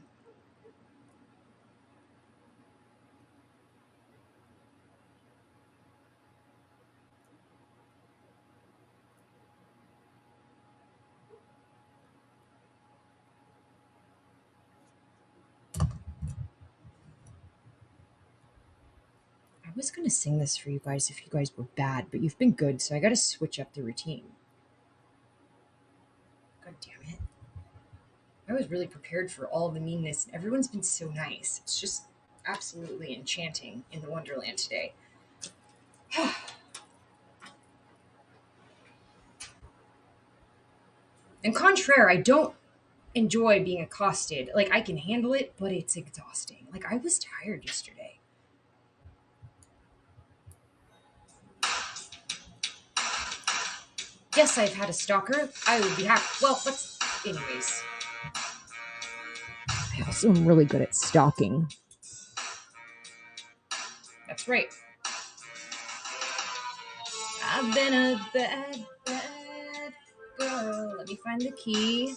I was going to sing this for you guys if you guys were bad, but you've been good, so I got to switch up the routine. God damn it. I was really prepared for all the meanness, and everyone's been so nice. It's just absolutely enchanting in the Wonderland today. And contraire, I don't enjoy being accosted. Like, I can handle it, but it's exhausting. Like, I was tired yesterday. Yes, I've had a stalker. I would be happy. Well, let's. Anyways. I also am really good at stalking. That's right. I've been a bad, bad girl. Let me find the key.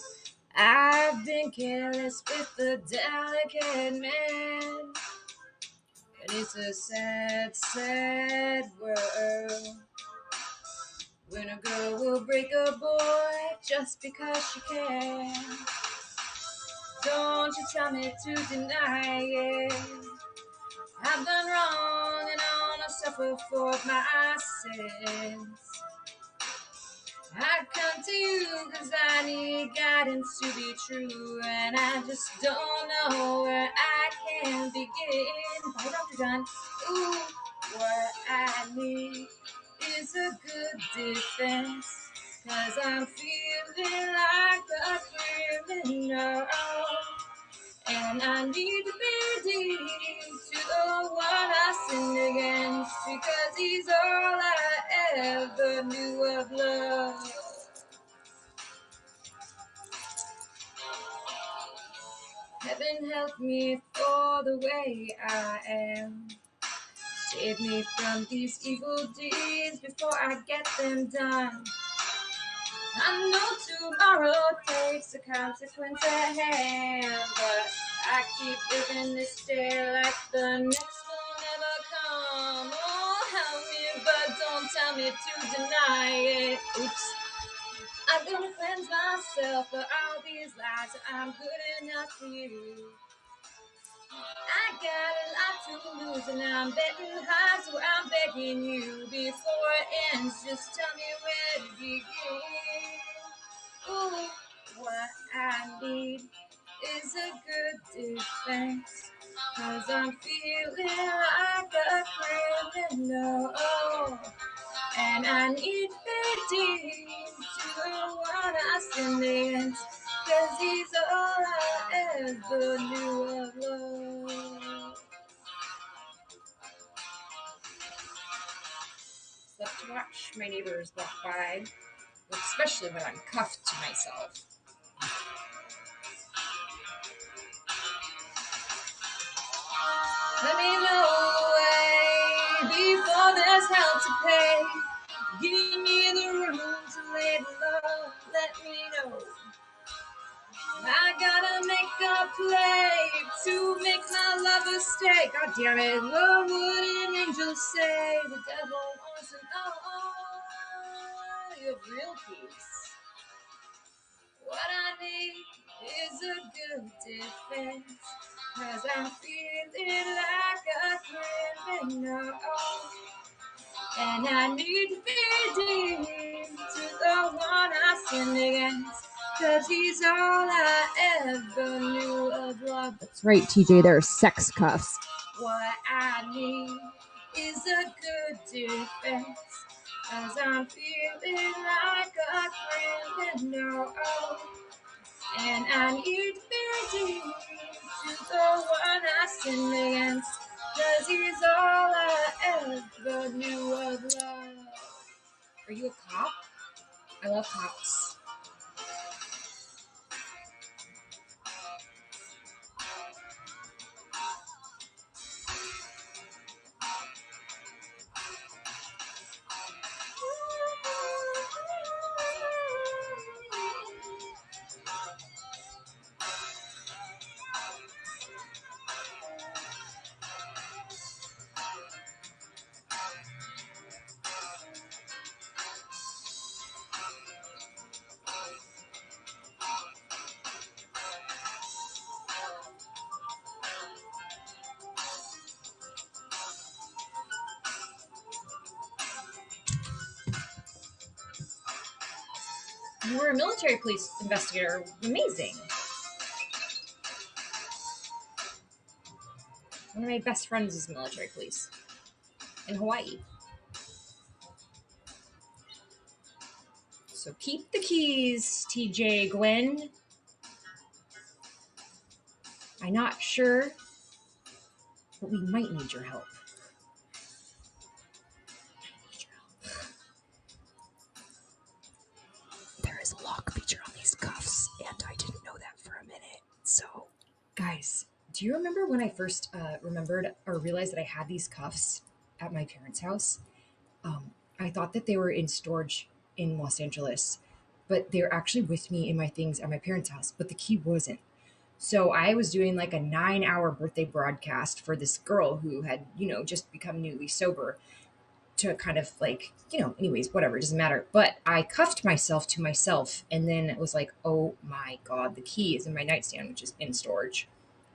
I've been careless with the delicate man. And it's a sad, sad world. When a girl will break a boy just because she can. Don't you tell me to deny it. I've done wrong and I wanna suffer for my sins. I come to you cause I need guidance to be true. And I just don't know where I can begin. Bye, Dr. John. Ooh, what I need is a good defense. Cause I'm feeling like a criminal. And I need to be deep to the one I sinned against. Because he's all I ever knew of love. Heaven help me for the way I am. Save me from these evil deeds before I get them done. I know tomorrow takes a consequence at hand, but I keep living this day like the next will never come. Oh, help me, but don't tell me to deny it. Oops. I'm gonna cleanse myself for all these lies. I'm good enough for you. I got a lot to lose and I'm betting hard, so I'm begging you before it ends. Just tell me where to begin. Ooh, what I need is a good defense, 'cause I'm feeling like a criminal. And I need redeemed to the one I stand against, 'cause he's all I ever knew of love. Love to watch my neighbors walk by, especially when I'm cuffed to myself. Let me know the way before there's hell to pay. Give me the room to lay low. Let me know. I gotta make a play to make my lover stay. God damn it, what would an angel say? The devil wants to know your real peace. What I need is a good defense, 'cause I'm feeling like a criminal. And I need to be redeemed to the one I sinned against, 'cause he's all I ever knew of love. That's right, TJ, there are sex cuffs. What I need is a good defense, 'cause I'm feeling like a criminal. And I need to be redeemed to the one I sinned against, 'cause he's all I ever knew of love. Are you a cop? I love cops. You were a military police investigator. Amazing. One of my best friends is military police in Hawaii. So keep the keys, TJ Gwen. I'm not sure, but we might need your help. There is a lock feature on these cuffs, and I didn't know that for a minute. So, guys, do you remember when I first remembered or realized that I had these cuffs at my parents' house? I thought that they were in storage in Los Angeles, but they're actually with me in my things at my parents' house, but the key wasn't. So I was doing like a 9-hour birthday broadcast for this girl who had, just become newly sober to kind of like, anyways, whatever, it doesn't matter. But I cuffed myself to myself and then it was like, oh my God, the key is in my nightstand, which is in storage.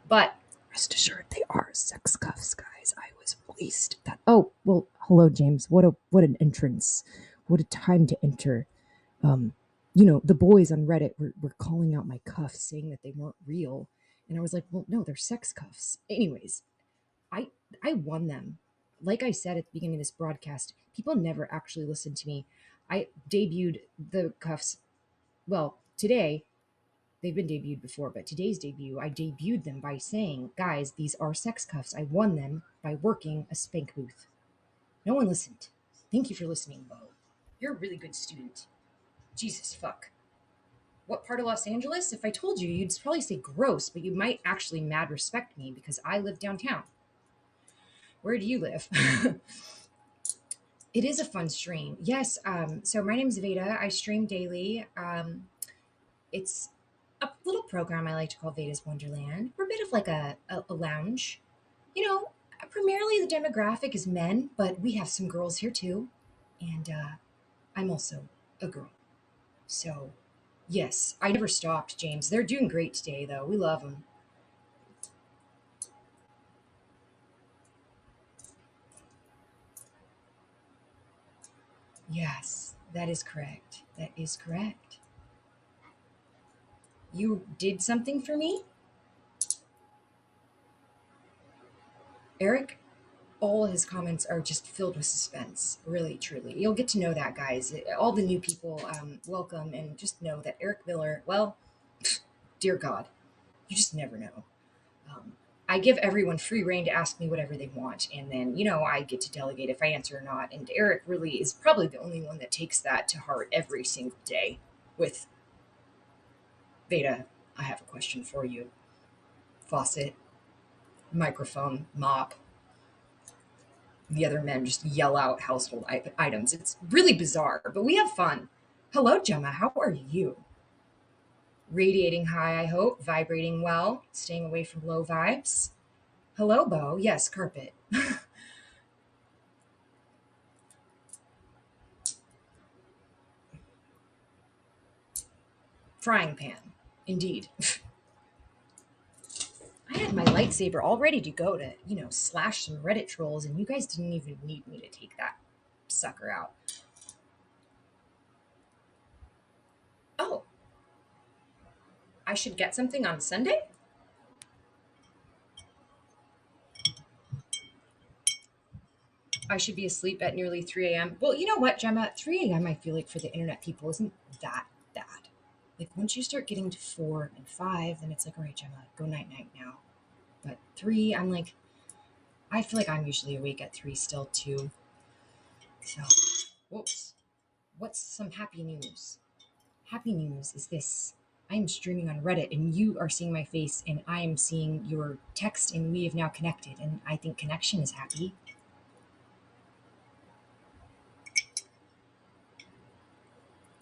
But rest assured, they are sex cuffs, guys. I was released. That. Oh, well, hello, James. What an entrance. What a time to enter. The boys on Reddit were calling out my cuffs, saying that they weren't real. And I was like, well, no, they're sex cuffs. Anyways, I won them. Like I said at the beginning of this broadcast, people never actually listened to me. I debuted the cuffs. Well, today, they've been debuted before, but today's debut, I debuted them by saying, guys, these are sex cuffs. I won them by working a spank booth. No one listened. Thank you for listening, Bo. You're a really good student. Jesus fuck. What part of Los Angeles? If I told you, you'd probably say gross, but you might actually mad respect me because I live downtown. Where do you live? It is a fun stream. Yes. So my name is Vada. I stream daily. It's a little program I like to call Vada's Wonderland. We're a bit of like a lounge. You know, primarily the demographic is men, but we have some girls here too. And I'm also a girl. So, yes, I never stopped, James. They're doing great today, though. We love them. Yes, that is correct. That is correct. You did something for me? Eric, all his comments are just filled with suspense, really, truly. You'll get to know that, guys. All the new people, welcome, and just know that Eric Miller, well, dear God, you just never know. I give everyone free reign to ask me whatever they want, and then, I get to delegate if I answer or not. And Eric really is probably the only one that takes that to heart every single day with Vada. I have a question for you. Faucet, microphone, mop. The other men just yell out household items. It's really bizarre, but we have fun. Hello, Gemma. How are you? Radiating high, I hope. Vibrating well. Staying away from low vibes. Hello, Bo. Yes, carpet. Frying pan. Indeed. I had my lightsaber all ready to go to, slash some Reddit trolls, and you guys didn't even need me to take that sucker out. Oh. I should get something on Sunday? I should be asleep at nearly 3 a.m. Well, you know what, Gemma? 3 a.m. I feel like for the internet people isn't that bad. Like once you start getting to 4 and 5, then it's like, all right, Gemma, go night-night now. But 3, I'm like, I feel like I'm usually awake at 3 still too. So, whoops. What's some happy news? Happy news is this. I am streaming on Reddit and you are seeing my face and I am seeing your text and we have now connected and I think connection is happy.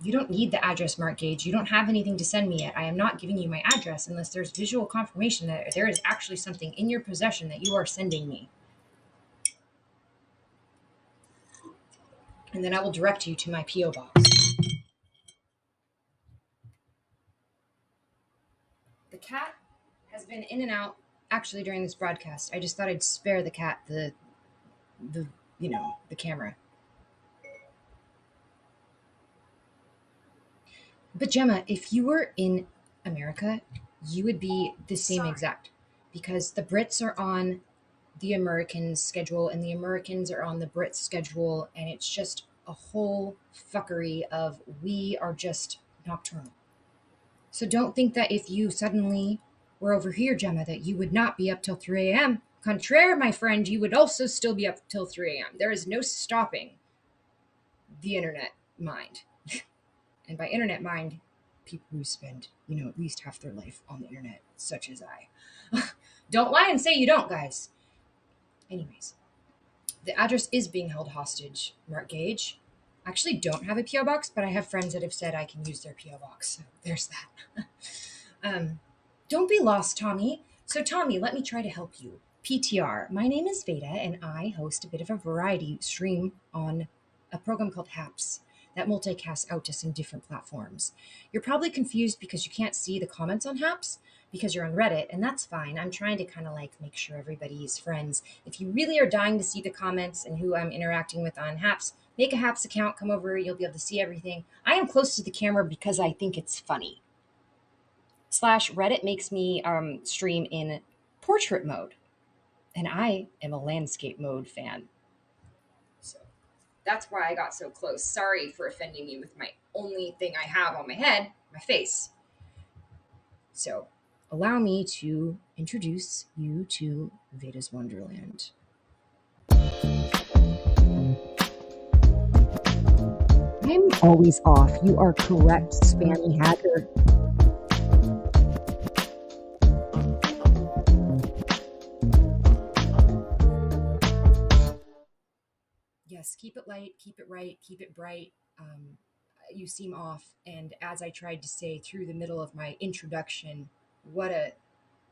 You don't need the address, Mark Gage. You don't have anything to send me yet. I am not giving you my address unless there's visual confirmation that there is actually something in your possession that you are sending me. And then I will direct you to my P.O. box. The cat has been in and out actually during this broadcast. I just thought I'd spare the cat the camera. But Gemma, if you were in America, you would be the same exact, because the Brits are on the Americans' schedule and the Americans are on the Brits' schedule, and it's just a whole fuckery of we are just nocturnal. So don't think that if you suddenly were over here, Gemma, that you would not be up till 3 a.m. Contraire, my friend, you would also still be up till 3 a.m. There is no stopping the internet mind. And by internet mind, people who spend, at least half their life on the internet, such as I. Don't lie and say you don't, guys. Anyways, the address is being held hostage, Mark Gage. I actually don't have a P.O. box, but I have friends that have said I can use their P.O. box. So there's that. Don't be lost, Tommy. So Tommy, let me try to help you. PTR, my name is Vada, and I host a bit of a variety stream on a program called Haps that multicasts out to some different platforms. You're probably confused because you can't see the comments on Haps because you're on Reddit, and that's fine. I'm trying to kind of make sure everybody is friends. If you really are dying to see the comments and who I'm interacting with on Haps, make a Haps account, come over, you'll be able to see everything. I am close to the camera because I think it's funny. / Reddit makes me stream in portrait mode, and I am a landscape mode fan. So that's why I got so close. Sorry for offending you with my only thing I have on my head, my face. So allow me to introduce you to Vada's Wonderland. I'm always off. You are correct, spammy hacker. Yes, keep it light, keep it right, keep it bright. You seem off. And as I tried to say through the middle of my introduction, what a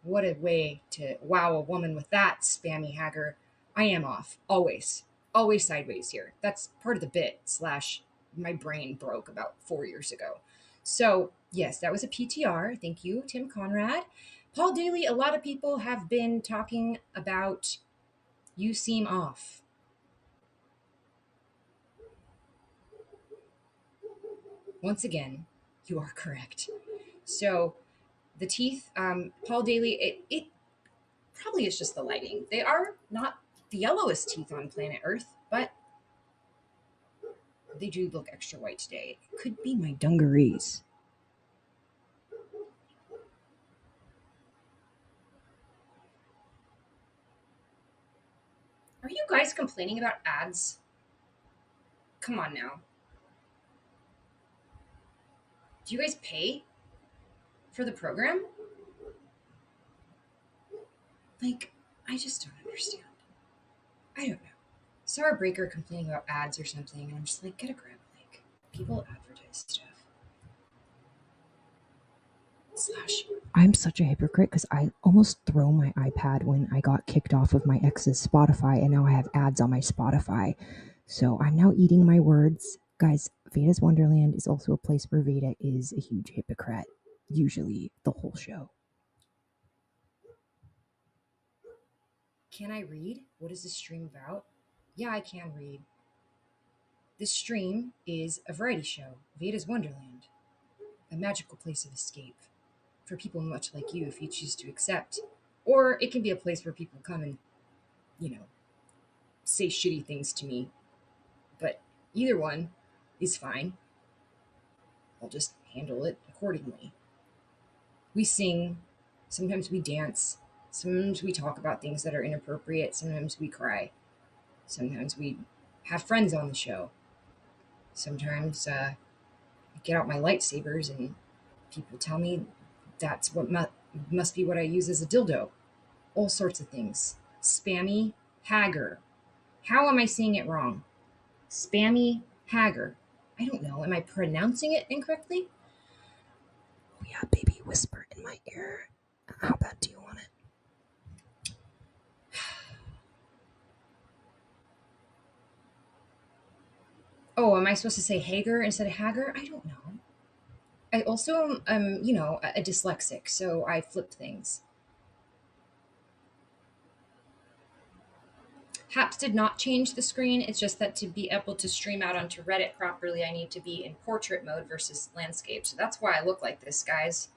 what a way to wow a woman with that, spammy Hager. I am off. Always. Always sideways here. That's part of the bit, slash, my brain broke about 4 years ago. So, yes, that was a PTR. Thank you, Tim Conrad. Paul Daly, a lot of people have been talking about you seem off. Once again, you are correct. So, the teeth, Paul Daly, it probably is just the lighting. They are not the yellowest teeth on planet Earth, but they do look extra white today. It could be my dungarees. Are you guys complaining about ads? Come on now. Do you guys pay for the program? Like, I just don't understand. I don't know. Saw a breaker complaining about ads or something, and I'm just like, get a grip. Like, people advertise stuff. Slash, I'm such a hypocrite because I almost throw my iPad when I got kicked off of my ex's Spotify, and now I have ads on my Spotify. So I'm now eating my words. Guys, Vada's Wonderland is also a place where Vada is a huge hypocrite, usually the whole show. Can I read? What is this stream about? Yeah, I can read. This stream is a variety show, Vada's Wonderland, a magical place of escape for people much like you if you choose to accept. Or it can be a place where people come and, say shitty things to me. But either one is fine. I'll just handle it accordingly. We sing, sometimes we dance, sometimes we talk about things that are inappropriate, sometimes we cry, sometimes we have friends on the show. Sometimes I get out my lightsabers and people tell me that's what must be what I use as a dildo. All sorts of things. Spammy Hager. How am I saying it wrong? Spammy Hager. I don't know. Am I pronouncing it incorrectly? Oh yeah, baby, whisper in my ear. How bad do you want it? Oh, am I supposed to say Hager instead of Hager? I don't know. I also am, a dyslexic, so I flip things. Haps did not change the screen. It's just that to be able to stream out onto Reddit properly, I need to be in portrait mode versus landscape. So that's why I look like this, guys.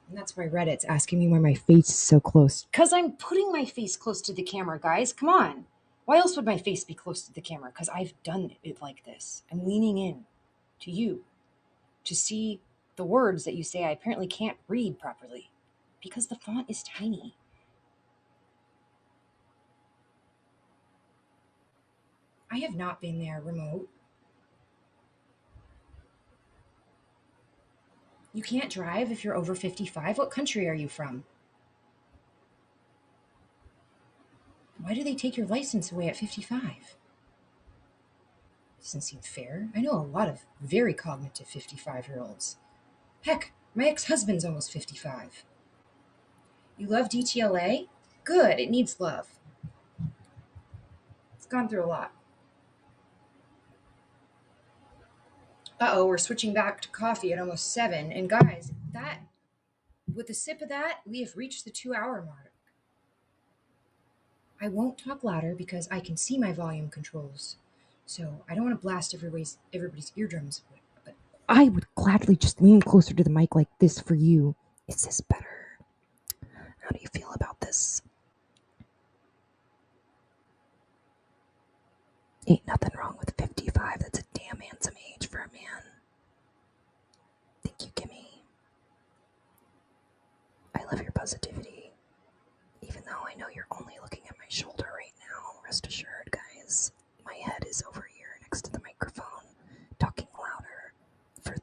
And that's why Reddit's asking me why my face is so close. Because I'm putting my face close to the camera, guys. Come on. Why else would my face be close to the camera? Because I've done it like this. I'm leaning in to you to see the words that you say I apparently can't read properly because the font is tiny. I have not been there remote. You can't drive if you're over 55? What country are you from? Why do they take your license away at 55? Doesn't seem fair. I know a lot of very cognitive 55-year-olds. Heck, my ex-husband's almost 55. You love DTLA? Good, it needs love. It's gone through a lot. Uh-oh, we're switching back to coffee at almost 7. And guys, with a sip of that, we have reached the 2-hour mark. I won't talk louder because I can see my volume controls. So I don't want to blast everybody's eardrums. But I would gladly just lean closer to the mic like this for you. Is this better? How do you feel about this? Ain't nothing wrong with 55. That's a damn handsome age for a man. Thank you, Kimmy. I love your positivity. Even though I know you're only looking at my shoulder right now, rest assured, guys, my head is over here next to the microphone, talking louder. For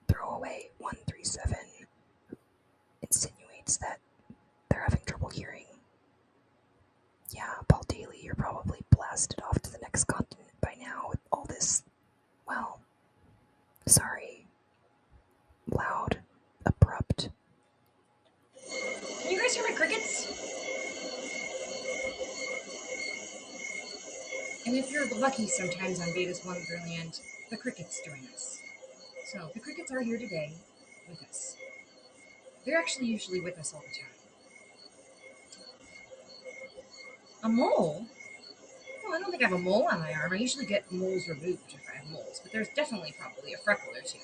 throwaway 137 insinuates that they're having trouble hearing. Yeah, Paul Daly, you're probably blasted off to And if you're lucky sometimes on Vada's Wonderland, the crickets join us. So the crickets are here today with us. They're actually usually with us all the time. A mole? No, I don't think I have a mole on my arm. I usually get moles removed if I have moles, but there's definitely probably a freckle or two.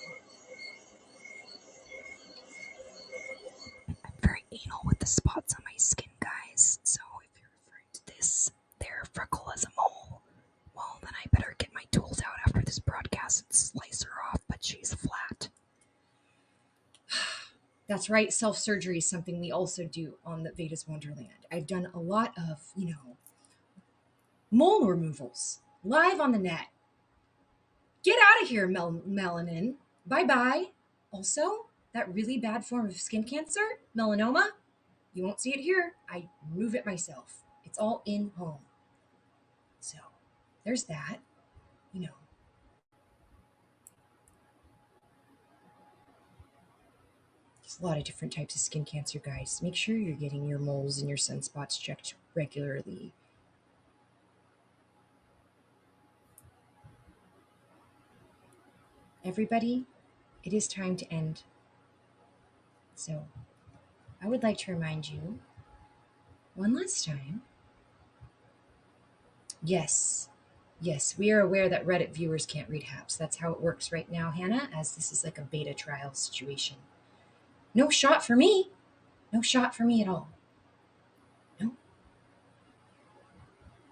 I'm very anal with the spots on my skin, guys. So if you're referring to this there freckle as a mole, well, then I better get my tools out after this broadcast and slice her off, but she's flat. That's right, self-surgery is something we also do on the Vada's Wonderland. I've done a lot of, mole removals live on the net. Get out of here, melanin. Bye-bye. Also, that really bad form of skin cancer, melanoma, you won't see it here. I remove it myself. It's all in home. So, there's that. There's a lot of different types of skin cancer, guys. Make sure you're getting your moles and your sunspots checked regularly. Everybody, it is time to end. So, I would like to remind you one last time. Yes, we are aware that Reddit viewers can't read HAPs. That's how it works right now, Hannah, as this is like a beta trial situation. No shot for me. No shot for me at all. No.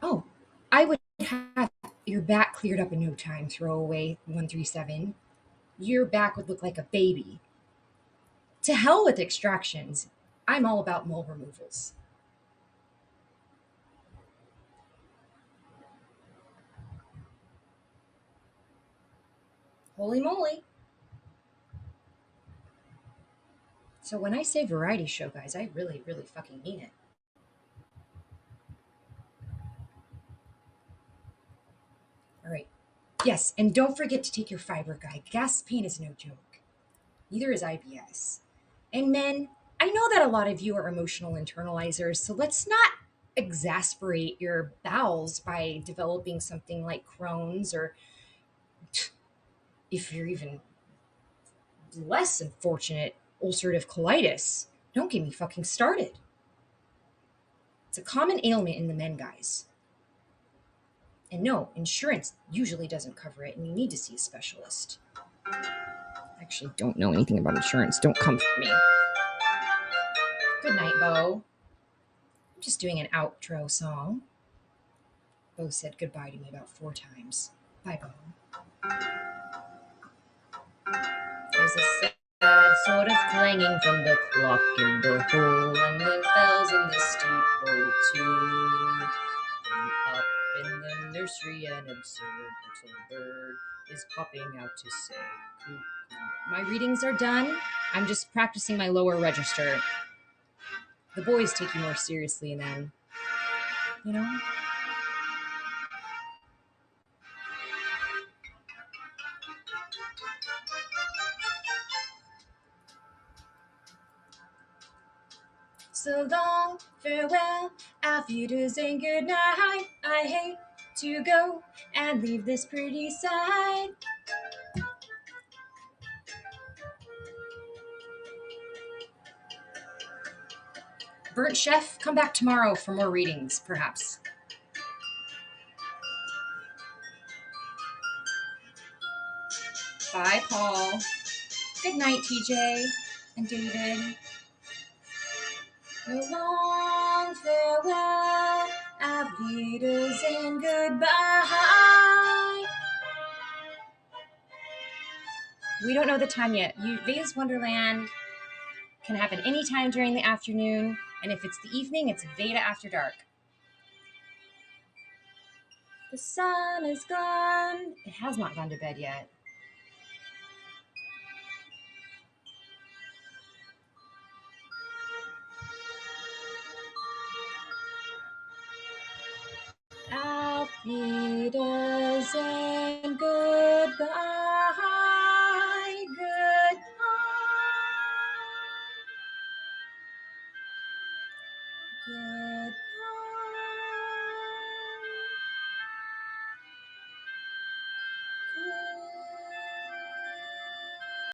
Oh, I would have your back cleared up in no time, throwaway 137. Your back would look like a baby. To hell with extractions. I'm all about mole removals. Holy moly. So when I say variety show, guys, I really, really fucking mean it. All right. Yes, and don't forget to take your fiber guide. Gas pain is no joke. Neither is IBS. And men, I know that a lot of you are emotional internalizers, so let's not exasperate your bowels by developing something like Crohn's, or if you're even less unfortunate, ulcerative colitis. Don't get me fucking started. It's a common ailment in the men, guys. And no, insurance usually doesn't cover it, and you need to see a specialist. I actually don't know anything about insurance. Don't come for me. Good night, Bo. I'm just doing an outro song. Bo said goodbye to me about 4 times. Bye, Bo. There's a sad sort of clanging from the clock in the hole, and the bells in the steeple too. And up in the nursery, an absurd little bird is popping out to say cuckoo. My readings are done. I'm just practicing my lower register. The boys take you more seriously then, So long, farewell, auf Wiedersehen, good night. I hate to go and leave this pretty side. Burnt Chef, come back tomorrow for more readings, perhaps. Bye, Paul. Good night, TJ and David. So long, farewell, auf Wiedersehen, goodbye. We don't know the time yet. Vada's Wonderland can happen anytime during the afternoon, and if it's the evening, it's Vada After Dark. The sun is gone. It has not gone to bed yet. Auf Wiedersehen.